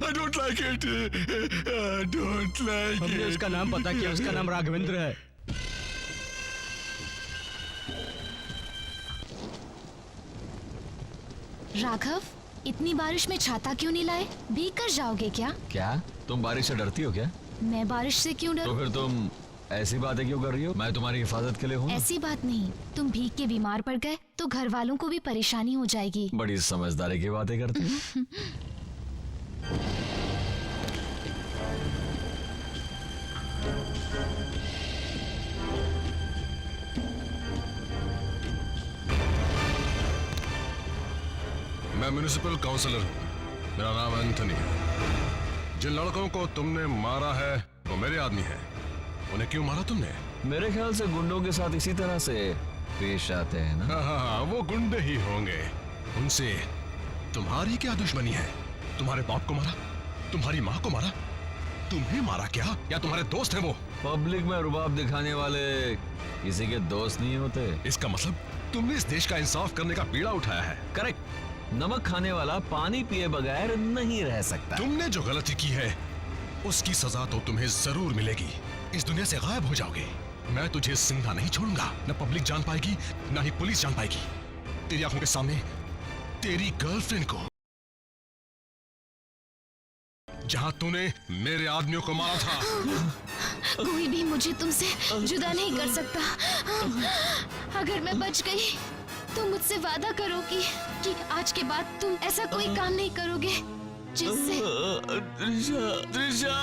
I don't like it. I don't like हमने it. उसका नाम पता किया, उसका नाम राघवेंद्र है। राघव, इतनी बारिश में छाता क्यों नहीं लाए? भीग कर जाओगे क्या? क्या तुम बारिश से डरती हो क्या? मैं बारिश से क्यों तो डरूं? फिर तुम ऐसी बातें क्यों कर रही हो? मैं तुम्हारी हिफाजत के लिए हूँ। ऐसी बात नहीं, तुम भीग के बीमार पड़ गए तो घर वालों को भी परेशानी हो जाएगी। बड़ी समझदारी की बातें करती हो। मैं म्युनिसिपल काउंसलर हूँ, मेरा नाम एंथनी है। जिन लड़कों को तुमने मारा है वो मेरे आदमी हैं। उन्हें क्यों मारा तुमने? मेरे ख्याल से गुंडों के साथ इसी तरह से पेश आते हैं ना? हाँ, वो गुंडे ही होंगे। उनसे तुम्हारी क्या दुश्मनी है? तुम्हारे बाप को मारा, तुम्हारी माँ को मारा, तुम्हें मारा क्या? या तुम्हारे दोस्त हैं वो? पब्लिक में रुबाब दिखाने वाले किसी के दोस्त नहीं होते। इसका मतलब तुमने इस देश का इंसाफ करने का बीड़ा उठाया है। करेक्ट। नमक खाने वाला पानी पिए बगैर नहीं रह सकता। तुमने जो गलती की है उसकी सजा तो तुम्हें जरूर मिलेगी। इस दुनिया से गायब हो जाओगे। मैं तुझे जिंदा नहीं छोड़ूंगा। न पब्लिक जान पाएगी, न ही पुलिस जान पाएगी। तेरी आंखों के सामने तेरी गर्लफ्रेंड को, जहां तूने मेरे आदमियों को मारा था। कोई भी मुझे तुमसे जुदा नहीं कर सकता। अगर मैं बच गई तो मुझसे वादा करो कि आज के बाद तुम ऐसा कोई काम नहीं करोगे जिससे त्रिशा, त्रिशा,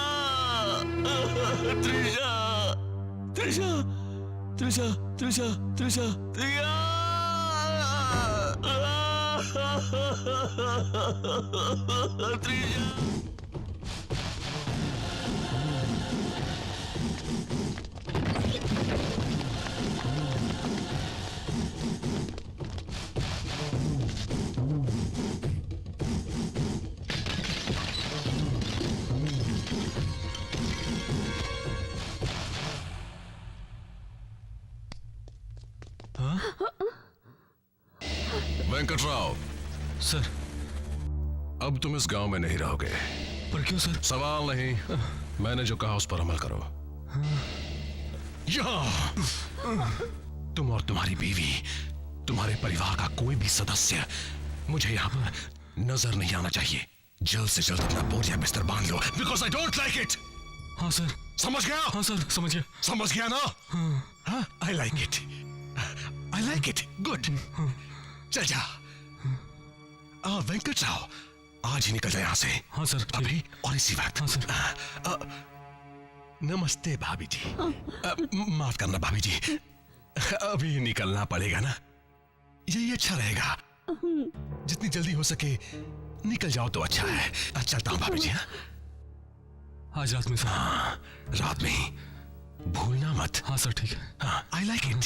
त्रिशा, त्रिशा, त्रिशा, त्रिशा, त्रिशा, त्रिशा। वेंकटराव। सर। अब तुम इस गांव में नहीं रहोगे। पर क्यों सर? सवाल नहीं, मैंने जो कहा उस पर अमल करो। यहाँ तुम और तुम्हारी बीवी, तुम्हारे परिवार का कोई भी सदस्य मुझे यहाँ पर नजर नहीं आना चाहिए। जल्द से जल्द अपना बोरिया बिस्तर बांध लो, because I don't like it. हाँ सर। समझ गया? हाँ सर, समझ गया। समझ गया ना? हाँ, I like it, I like it, good. चल जा। वेंकटराव, आज ही निकल जाए यहाँ से। हाँ सर, अभी और इसी वक्त। हाँ सर। नमस्ते भाभी जी। माफ करना भाभी जी, अभी निकलना पड़ेगा ना, यही अच्छा रहेगा। जितनी जल्दी हो सके निकल जाओ तो अच्छा है। चलता हूँ भाभी जी। आज रात में सर। हाँ, रात में ही, भूलना मत। हाँ सर, ठीक है। हाँ, आई लाइक इट।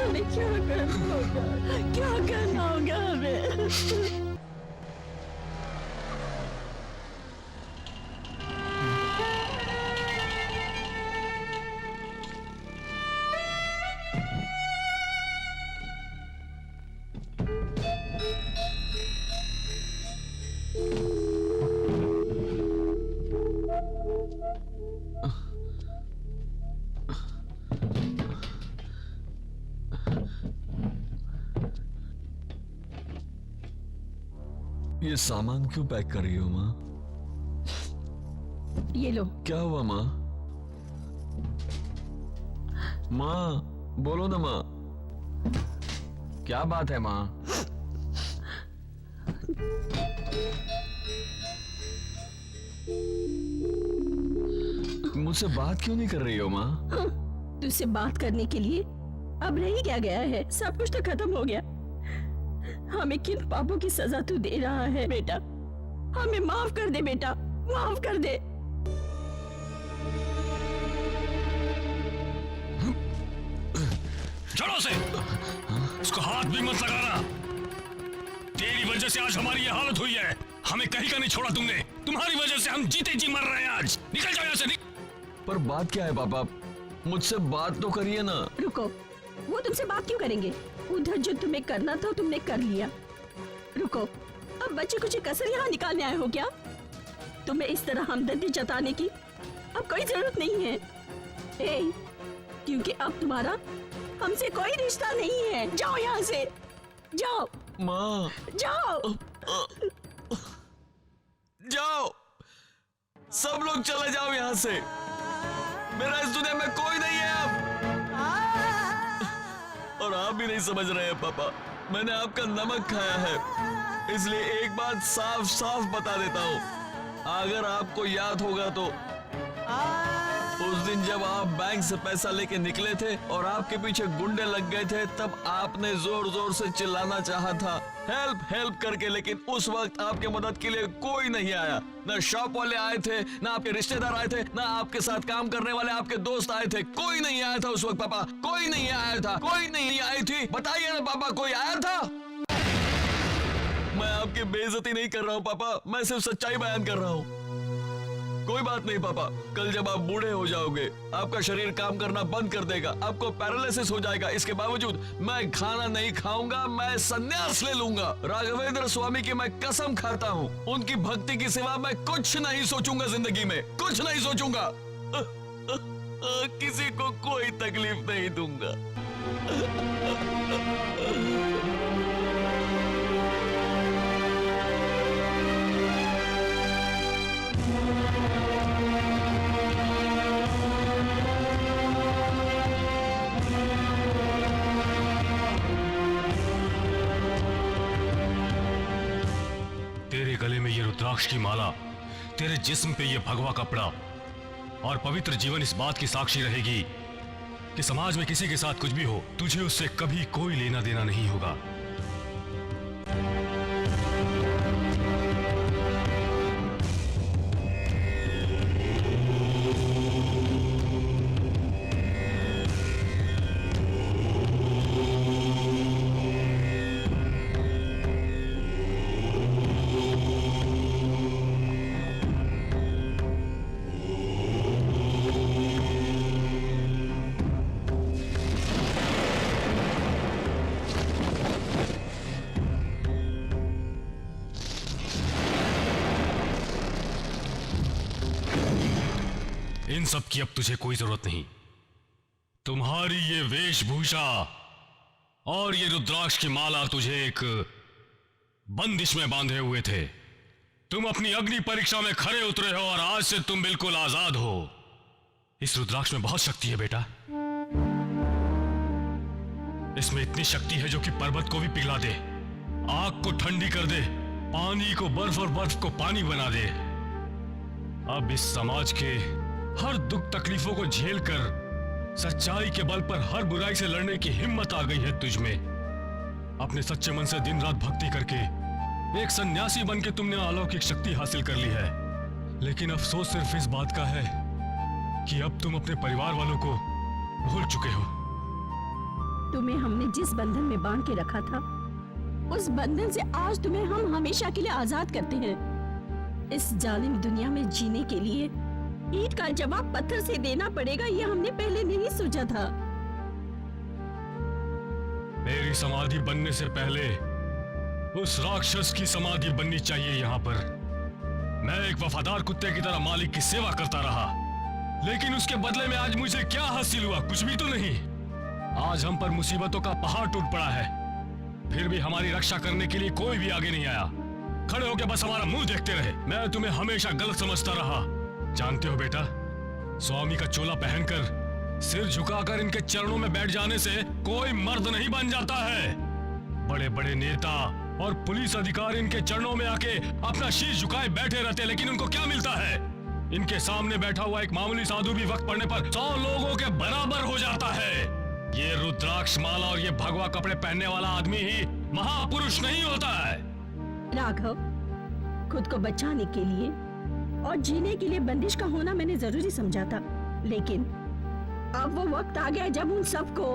हमें क्या करना होगा? क्या करना होगा हमें? ये सामान क्यों पैक कर रही हो माँ? ये लो। क्या हुआ माँ? माँ बोलो ना माँ, क्या बात है माँ? मुझसे बात क्यों नहीं कर रही हो माँ? तुझसे बात करने के लिए अब रही क्या गया है? सब कुछ तो खत्म हो गया। हमें किन पापों की सजा तू दे रहा है बेटा? हमें माफ कर दे बेटा, माफ कर दे। छोड़ो उसे, उसको हाथ भी मत लगाना। तेरी वजह से आज हमारी ये हालत हुई है। हमें कहीं का नहीं छोड़ा तुमने। तुम्हारी वजह से हम जीते जी मर रहे हैं आज। निकल जाओ यहाँ से। पर बात क्या है पापा? मुझसे बात तो करिए ना। रुको, वो तुमसे बात क्यों करेंगे? उधर जो तुम्हें करना था तुमने कर लिया। रुको, अब बच्चे कुछ कसर यहाँ निकालने आए हो क्या? तुम्हें इस तरह हमदर्दी जताने की अब कोई जरूरत नहीं है। क्योंकि अब तुम्हारा हमसे कोई रिश्ता नहीं है। जाओ यहाँ से, जाओ माँ, जाओ जाओ, सब लोग चले जाओ यहाँ से। मेरा इस दुनिया में कोई नहीं है अब। और आप भी नहीं समझ रहे हैं पापा, मैंने आपका नमक खाया है, इसलिए एक बात साफ साफ बता देता हूँ। अगर आपको याद होगा तो उस दिन जब आप बैंक से पैसा लेके निकले थे और आपके पीछे गुंडे लग गए थे, तब आपने जोर जोर से चिल्लाना चाहा था हेल्प हेल्प करके, लेकिन उस वक्त आपके मदद के लिए कोई नहीं आया। ना शॉप वाले आए थे, ना आपके रिश्तेदार आए थे, ना आपके साथ काम करने वाले आपके दोस्त आए थे। कोई नहीं आया था उस वक्त पापा, कोई नहीं आया था, कोई नहीं आई थी। बताइए ना पापा, कोई आया था? मैं आपकी बेइज्जती नहीं कर रहा हूँ पापा, मैं सिर्फ सच्चाई बयान कर रहा हूँ। कोई बात नहीं पापा, कल जब आप बूढ़े हो जाओगे, आपका शरीर काम करना बंद कर देगा, आपको पैरालिसिस हो जाएगा, इसके बावजूद मैं खाना नहीं खाऊंगा, मैं संन्यास ले लूंगा। राघवेंद्र स्वामी की मैं कसम खाता हूँ, उनकी भक्ति के सिवा मैं कुछ नहीं सोचूंगा जिंदगी में, कुछ नहीं सोचूंगा। किसी को कोई तकलीफ नहीं दूंगा। तेरे गले में ये रुद्राक्ष की माला, तेरे जिस्म पे ये भगवा कपड़ा और पवित्र जीवन इस बात की साक्षी रहेगी कि समाज में किसी के साथ कुछ भी हो, तुझे उससे कभी कोई लेना देना नहीं होगा। इन सब की अब तुझे कोई जरूरत नहीं। तुम्हारी ये वेशभूषा और ये रुद्राक्ष की माला तुझे एक बंदिश में बांधे हुए थे। तुम अपनी अग्नि परीक्षा में खरे उतरे हो और आज से तुम बिल्कुल आजाद हो। इस रुद्राक्ष में बहुत शक्ति है बेटा। इसमें इतनी शक्ति है जो कि पर्वत को भी पिघला दे, आग को ठंडी कर दे, पानी को बर्फ और बर्फ को पानी बना दे। अब इस समाज के हर दुख तकलीफों को झेलकर सच्चाई के बल पर हर बुराई से लड़ने की हिम्मत आ गई है तुझ में। अपने सच्चे मन से दिन रात भक्ति करके एक सन्यासी बन के तुमने अलौकिक शक्ति हासिल कर ली है। लेकिन अफसोस सिर्फ इस बात का है कि अब तुम अपने परिवार वालों को भूल चुके हो। तुम्हें हमने जिस बंधन में बांध के रखा था, उस बंधन से आज तुम्हें हम हमेशा के लिए आजाद करते हैं। इस जालिम दुनिया में जीने के लिए ईंट का जवाब पत्थर से देना पड़ेगा, ये हमने पहले नहीं सोचा था। मेरी समाधि बनने से पहले उस राक्षस की समाधि बननी चाहिए। यहाँ पर मैं एक वफादार कुत्ते की तरह मालिक की सेवा करता रहा, लेकिन उसके बदले में आज मुझे क्या हासिल हुआ? कुछ भी तो नहीं। आज हम पर मुसीबतों का पहाड़ टूट पड़ा है, फिर भी हमारी रक्षा करने के लिए कोई भी आगे नहीं आया। खड़े होकर बस हमारा मुंह देखते रहे। मैं तुम्हें हमेशा गलत समझता रहा। जानते हो बेटा, स्वामी का चोला पहनकर सिर झुकाकर इनके चरणों में बैठ जाने से कोई मर्द नहीं बन जाता है। बड़े बड़े नेता और पुलिस अधिकारी इनके चरणों में आके अपना शीश झुकाए बैठे रहते, लेकिन उनको क्या मिलता है? इनके सामने बैठा हुआ एक मामूली साधु भी वक्त पड़ने पर 100 लोगों के बराबर हो जाता है। ये रुद्राक्ष माला और ये भगवा कपड़े पहनने वाला आदमी ही महापुरुष नहीं होता है। राघव, खुद को बचाने के लिए और जीने के लिए बंदिश का होना मैंने जरूरी समझा था, लेकिन अब वो वक्त आ गया जब उन सबको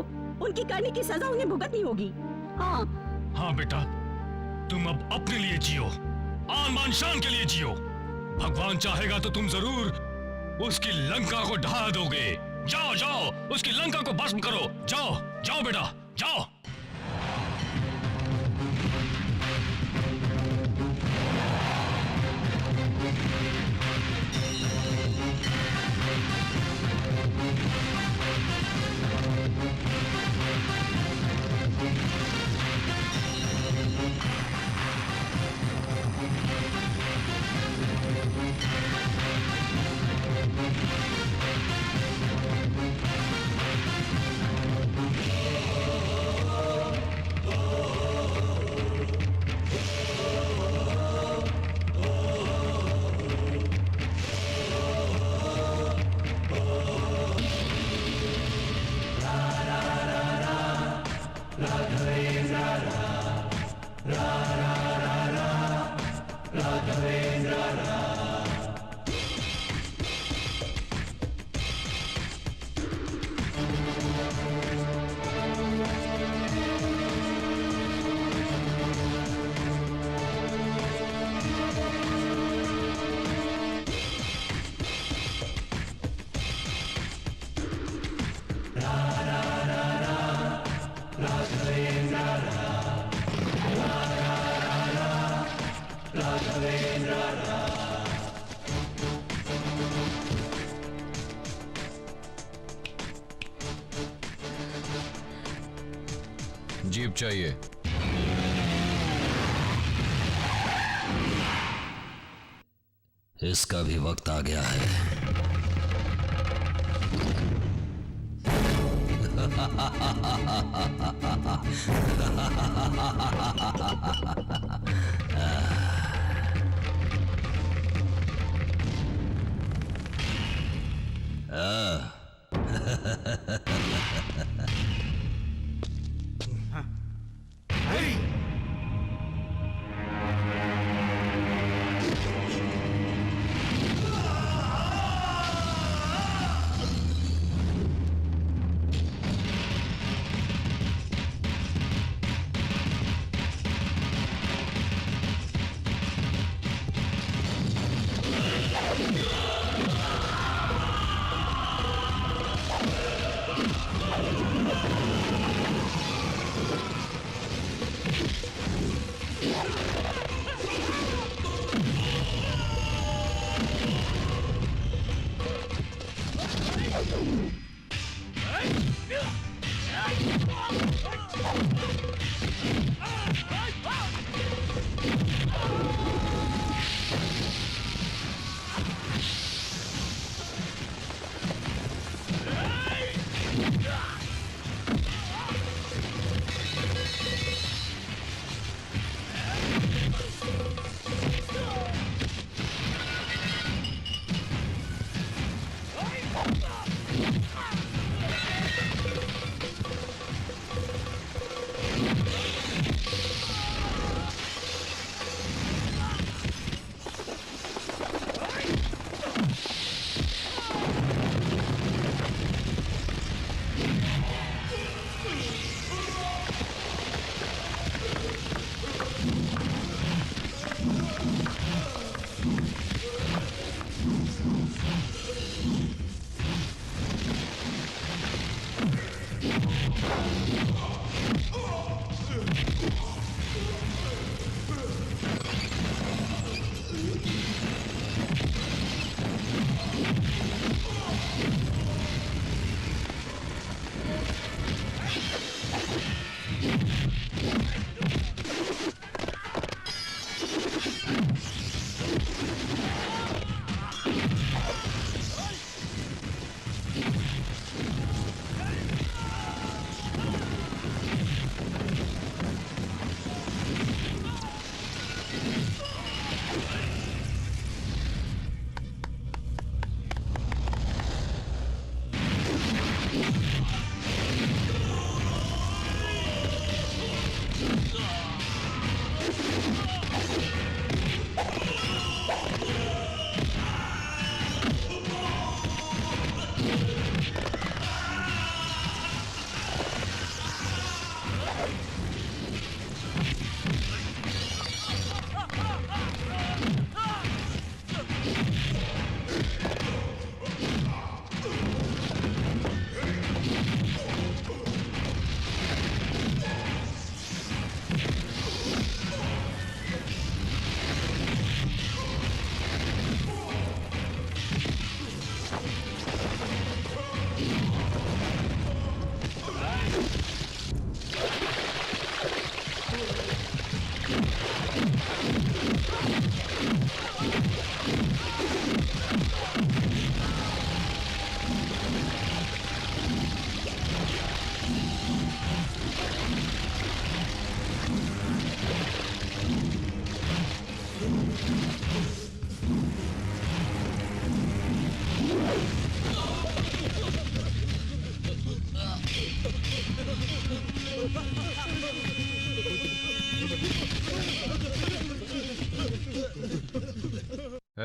उनकी करने की सजा उन्हें भुगतनी होगी। हाँ बेटा, तुम अब अपने लिए जियो, आन बान शान के लिए जियो। भगवान चाहेगा तो तुम जरूर उसकी लंका को ढा दोगे। जाओ जाओ, उसकी लंका को भस्म करो। जाओ जाओ बेटा, जाओ। जीप चाहिए। इसका भी वक्त आ गया है।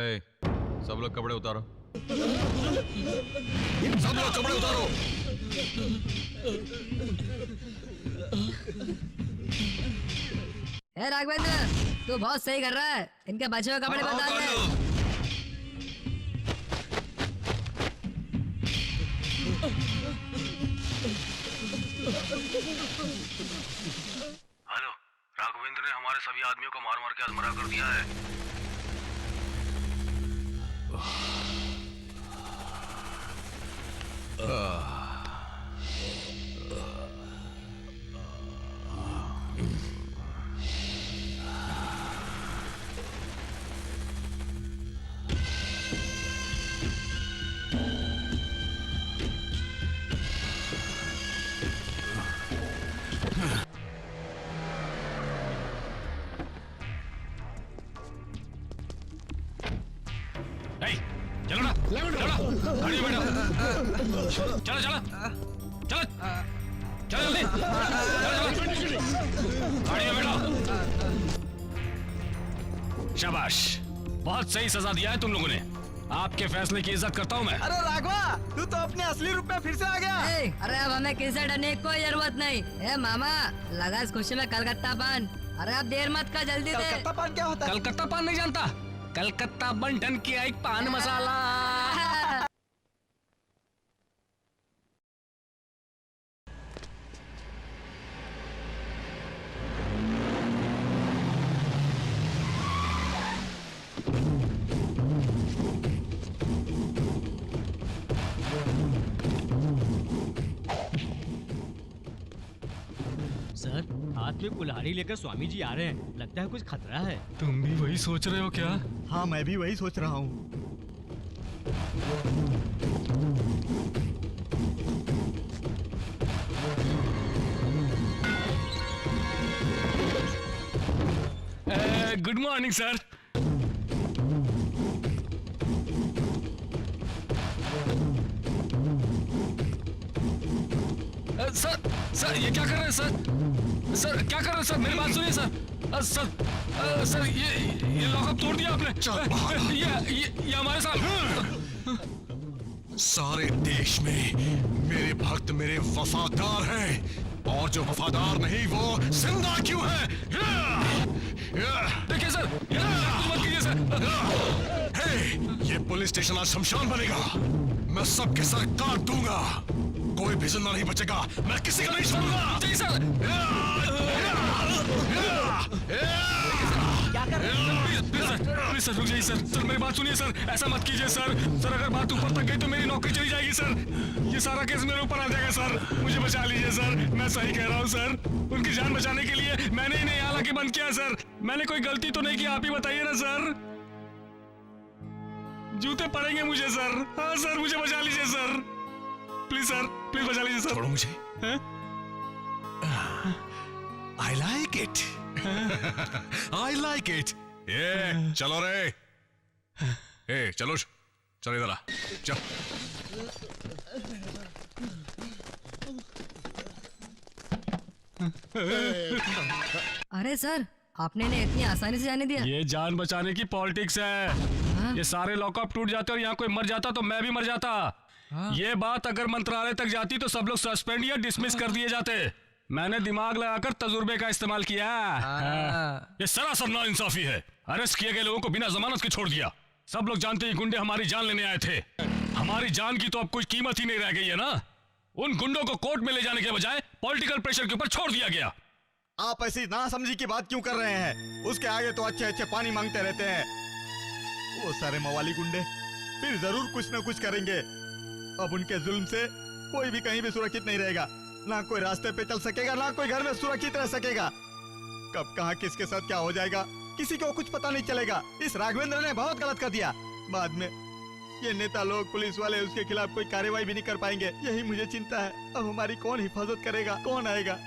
सब लोग कपड़े उतारो। सब लोग कपड़े उतारो। ए राघवेंद्र, तू बहुत सही कर रहा है। इनके बचे हुए कपड़े बता दे। हेलो, राघवेंद्र ने हमारे सभी आदमियों को मार मार के अधमरा कर दिया है। चलो ना, चलो ना, गाड़ी में बैठो। चलो चलो चलो चलो जल्दी, चलो गाड़ी में बैठो। शाबाश, बहुत सही सजा दिया है तुम लोगों ने। आपके फैसले की इज्जत करता हूँ मैं। अरे राघवा, तू तो अपने असली रूप में फिर से आ गया। अरे अब हमें किसी डरने की कोई जरूरत नहीं। ए मामा, लगा इस खुशी में कलकत्ता पान। अरे अब देर मत कर, जल्दी दे। कलकत्ता पान क्या होता है? कलकत्ता पान नहीं जानता? कलकत्ता बंटन किया एक पान मसाला। सर, हाथ में कुल्हाड़ी लेकर स्वामी जी आ रहे हैं। लगता है कुछ खतरा है। तुम भी वही सोच रहे हो क्या? हाँ, मैं भी वही सोच रहा हूँ। Good morning sir. सर ये क्या कर रहे हैं सर? सर क्या कर रहे हैं सर? मेरी बात सुनिए सर। सर ये लॉकअप तोड़ दिया आपने। ये हमारे साथ। सारे देश में मेरे भक्त मेरे वफादार हैं, और जो वफादार नहीं वो जिंदा क्यों है? देखिए सर, मत कीजिए सर। हे, ये पुलिस स्टेशन आज शमशान बनेगा। मैं सबके सर काट दूंगा। कोई भी जिंदा नहीं बचेगा। मैं किसी को नहीं छोड़ूंगा। जी सर। क्या कर रहे हैं? प्लीज सर रुक जाइए सर। सर मेरी बात सुनिए सर, ऐसा मत कीजिए सर। सर अगर बात ऊपर तक गई तो मेरी नौकरी चली जाएगी सर। ये सारा केस मेरे ऊपर आ जाएगा सर। मुझे बचा लीजिए सर, मैं सही कह रहा हूँ सर। उनकी जान बचाने के लिए मैंने इन्हें यहाँ लाके बंद किया सर। मैंने कोई गलती तो नहीं की, आप ही बताइए ना सर। जूते पड़ेंगे मुझे सर। हाँ सर, मुझे बचा लीजिए सर। प्लीज सर, प्लीज बचा लीजिए सर। छोड़ो मुझे। I like it. I like it. ये चलो रे। चलो चलो इधर आ। चल। अरे सर, आपने इन्हें इतनी आसानी से जाने दिया? ये जान बचाने की पॉलिटिक्स है। ये सारे लॉकअप टूट जाते और यहाँ कोई मर जाता तो मैं भी मर जाता। ये बात अगर मंत्रालय तक जाती तो सब लोग सस्पेंड या डिसमिस कर दिए जाते। मैंने दिमाग लगाकर तजुर्बे का इस्तेमाल किया। ये सरासर नाइंसाफी है। अरेस्ट किए गए लोगों को बिना जमानत के छोड़ दिया। सब लोग जानते हैं गुंडे हमारी जान लेने आए थे। हमारी जान की तो अब कोई कीमत ही नहीं रह गई है ना। उन गुंडों को कोर्ट में ले जाने के बजाय पॉलिटिकल प्रेशर के ऊपर छोड़ दिया गया। आप ऐसी नासमझी की बात क्यों कर रहे हैं? उसके आगे तो अच्छे अच्छे पानी मांगते रहते हैं। वो सारे मवाली गुंडे फिर जरूर कुछ न कुछ करेंगे। अब उनके जुल्म से कोई भी कहीं भी सुरक्षित नहीं रहेगा। ना कोई रास्ते पे चल सकेगा, ना कोई घर में सुरक्षित रह सकेगा। कब कहाँ किसके साथ क्या हो जाएगा किसी को कुछ पता नहीं चलेगा। इस राघवेंद्र ने बहुत गलत कर दिया। बाद में ये नेता लोग, पुलिस वाले उसके खिलाफ कोई कार्रवाई भी नहीं कर पाएंगे। यही मुझे चिंता है। अब हमारी कौन हिफाजत करेगा, कौन आएगा?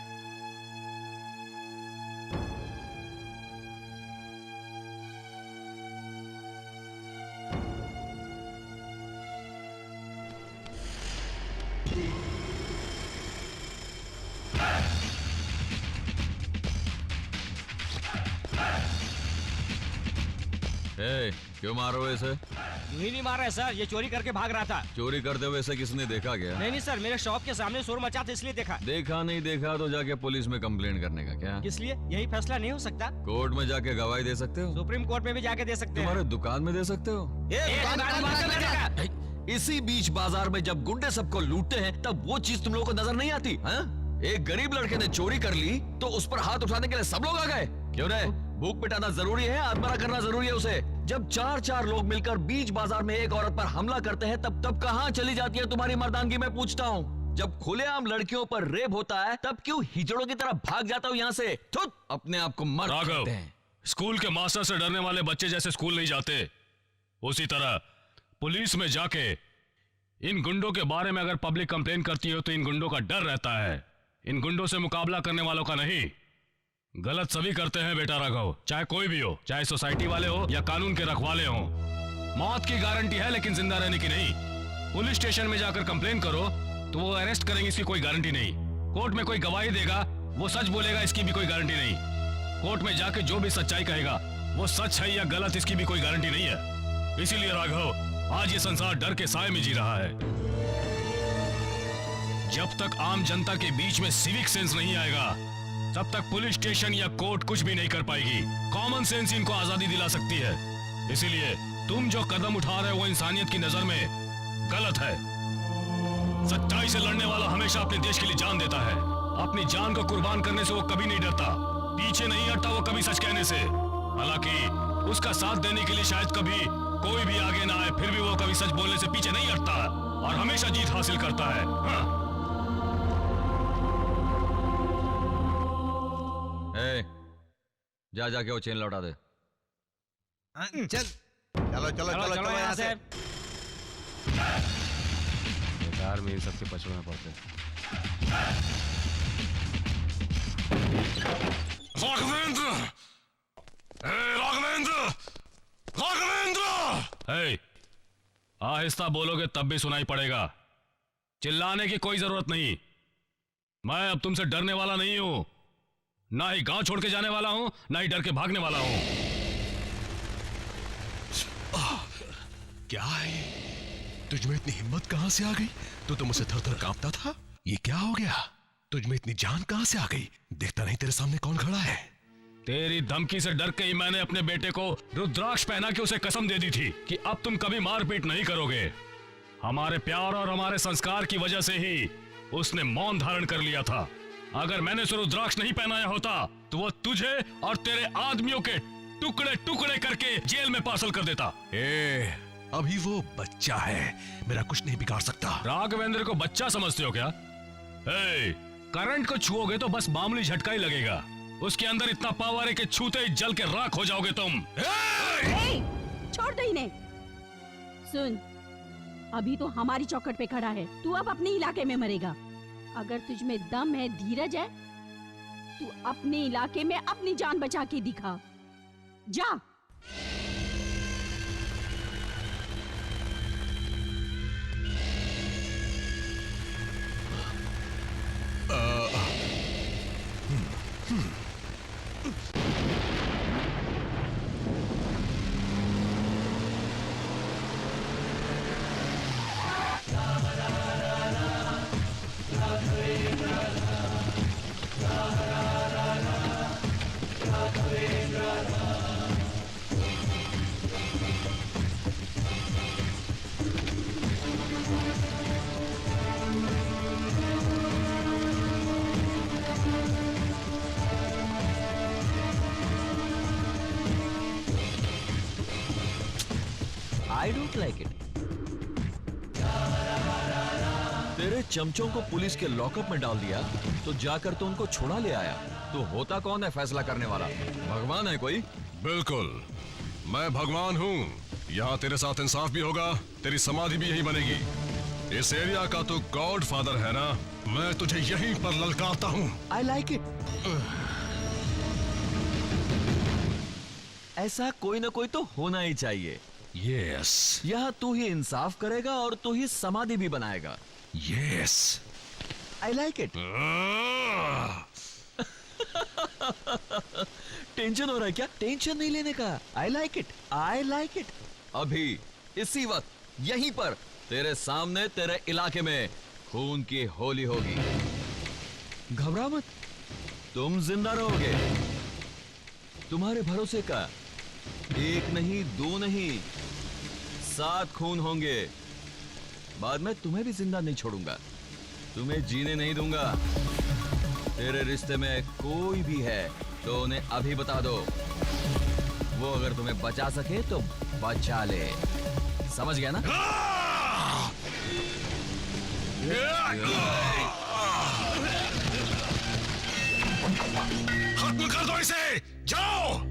क्यों मारो इसे? यूं ही नहीं मार रहा है सर, ये चोरी करके भाग रहा था। चोरी करते हुए इसे किसने देखा क्या? नहीं सर, मेरे शॉप के सामने शोर मचा था इसलिए देखा। देखा नहीं देखा तो जाके पुलिस में कंप्लेंट करने का क्या? किस लिए? यही फैसला नहीं हो सकता? कोर्ट में जाके गवाही दे सकते हो? सुप्रीम कोर्ट में भी जाके दे सकते हैं। तुम्हारे दुकान में दे सकते हो? इसी बीच बाजार में जब गुंडे सबको लूटते हैं तब वो चीज तुम लोगों को नजर नहीं आती? एक गरीब लड़के ने चोरी कर ली तो उस पर हाथ उठाने के लिए सब लोग आ गए। क्यों रे? भूख मिटाना जरूरी है, आत्महत्या करना जरूरी है उसे? जब चार लोग मिलकर बीच बाजार में एक औरत पर हमला करते हैं तब कहाँ चली जाती है तुम्हारी मर्दानगी? मैं पूछता हूँ। जब खुलेआम लड़कियों पर रेप होता है तब क्यों हिजड़ों की तरह भाग जाता हूँ यहाँ से? अपने आप को मर्द कहते हैं। स्कूल के मास्टर से डरने वाले बच्चे जैसे स्कूल नहीं जाते, उसी तरह पुलिस में जाके इन गुंडों के बारे में अगर पब्लिक कंप्लेन करती हो तो इन गुंडों का डर रहता है, इन गुंडों से मुकाबला करने वालों का नहीं। गलत सभी करते हैं बेटा राघव, चाहे कोई भी हो, चाहे सोसाइटी वाले हो या कानून के रखवाले हो। मौत की गारंटी है लेकिन जिंदा रहने की नहीं। पुलिस स्टेशन में जाकर कंप्लेन करो तो वो अरेस्ट करेंगे, इसकी कोई गारंटी नहीं। कोर्ट में कोई गवाही देगा, वो सच बोलेगा, इसकी भी कोई गारंटी नहीं। कोर्ट में जाके जो भी सच्चाई कहेगा वो सच है या गलत, इसकी भी कोई गारंटी नहीं है। इसीलिए राघव, आज ये संसार डर के साए में जी रहा है। जब तक आम जनता के बीच में सिविक सेंस नहीं आएगा तब तक पुलिस स्टेशन या कोर्ट कुछ भी नहीं कर पाएगी। कॉमन सेंस इनको आजादी दिला सकती है। इसीलिए तुम जो कदम उठा रहे हो वो इंसानियत की नजर में गलत है। सच्चाई से लड़ने वाला हमेशा अपने देश के लिए जान देता है। अपनी जान को कुर्बान करने से वो कभी नहीं डरता, पीछे नहीं हटता वो कभी सच कहने से। हालांकि उसका साथ देने के लिए शायद कभी कोई भी आगे ना आए, फिर भी वो कभी सच बोलने से पीछे नहीं हटता और हमेशा जीत हासिल करता है। हाँ। जाके वो चेन लौटा दे। चल चलो यहाँ से। बेकार में इन सबके पछुए में पड़ते। राघवेंद्र! आहिस्ता बोलोगे तब भी सुनाई पड़ेगा। चिल्लाने की कोई जरूरत नहीं। मैं अब तुमसे डरने वाला नहीं हूं, ना ही गांव छोड़ के जाने वाला हूं, ना ही डर के भागने वाला हूं। क्या है? तुझमें इतनी हिम्मत कहां से आ गई? तो मुझसे थर-थर कांपता था। ये क्या हो गया? तुझमें इतनी जान कहां से आ गई? देखता नहीं तेरे सामने कौन खड़ा है? तेरी धमकी से डर के ही मैंने अपने बेटे को रुद्राक्ष पहना के उसे कसम दे दी थी कि अब तुम कभी मारपीट नहीं करोगे। हमारे प्यार और हमारे संस्कार की वजह से ही उसने मौन धारण कर लिया था। अगर मैंने उसे रुद्राक्ष नहीं पहनाया होता तो वो तुझे और तेरे आदमियों के टुकड़े टुकड़े करके जेल में पार्सल कर देता। अभी वो बच्चा है, मेरा कुछ नहीं बिगाड़ सकता। राघवेंद्र को बच्चा समझते हो क्या? करंट को छुओगे तो बस मामूली झटका ही लगेगा, उसके अंदर इतना पावर है कि छूते ही जल के राख हो जाओगे तुम। छोड़ दो इन्हें। सुन, अभी तो हमारी चौखट पे खड़ा है, तू अब अपने इलाके में मरेगा। अगर तुझमें दम है, धीरज है, तू अपने इलाके में अपनी जान बचा के दिखा। जा। I don't like it. तेरे चमचों को पुलिस के लॉकअप में डाल दिया तो जाकर तो उनको छुड़ा ले आया। तो होता कौन है फैसला करने वाला? भगवान है कोई? बिल्कुल, मैं भगवान हूँ। यहाँ तेरे साथ इंसाफ भी होगा, तेरी समाधि भी यही बनेगी। इस एरिया का तो गॉड फादर है ना, मैं तुझे यहीं पर ललकारता हूँ। I like it. ऐसा कोई ना कोई तो होना ही चाहिए। Yes. यहाँ तू ही इंसाफ करेगा और तू ही समाधि भी बनाएगा। Yes. I like it. Tension हो रहा है क्या? टेंशन नहीं लेने का। I like it, I like it. अभी इसी वक्त यहीं पर तेरे सामने तेरे इलाके में खून की होली होगी। घबरा मत, तुम जिंदा रहोगे। तुम्हारे भरोसे का 1 नहीं 2 नहीं 7 खून होंगे। बाद में तुम्हें भी जिंदा नहीं छोड़ूंगा, तुम्हें जीने नहीं दूंगा। तेरे रिश्ते में कोई भी है तो उन्हें अभी बता दो। वो अगर तुम्हें बचा सके तो बचा ले, समझ गया ना? खत्म कर दो इसे, जाओ।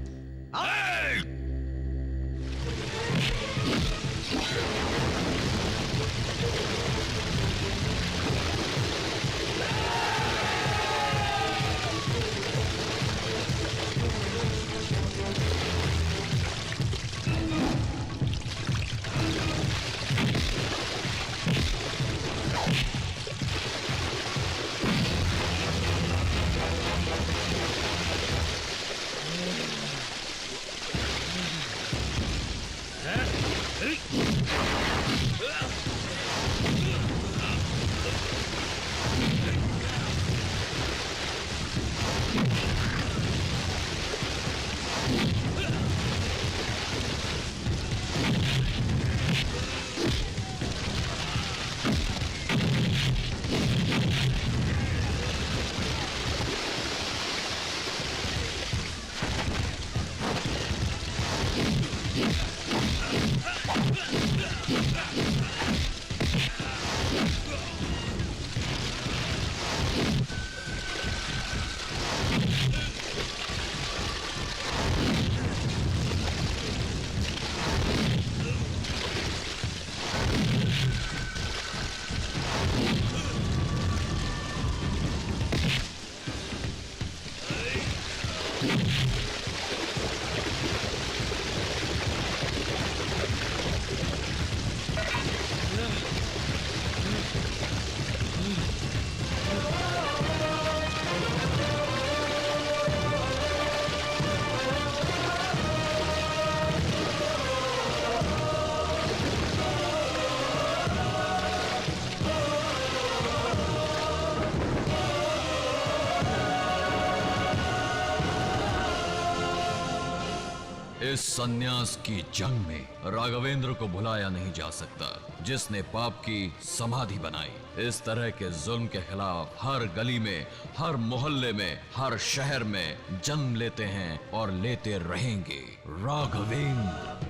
इस सन्यास की जंग में राघवेंद्र को भुलाया नहीं जा सकता, जिसने पाप की समाधि बनाई। इस तरह के जुल्म के खिलाफ हर गली में, हर मोहल्ले में, हर शहर में जन्म लेते हैं और लेते रहेंगे राघवेंद्र।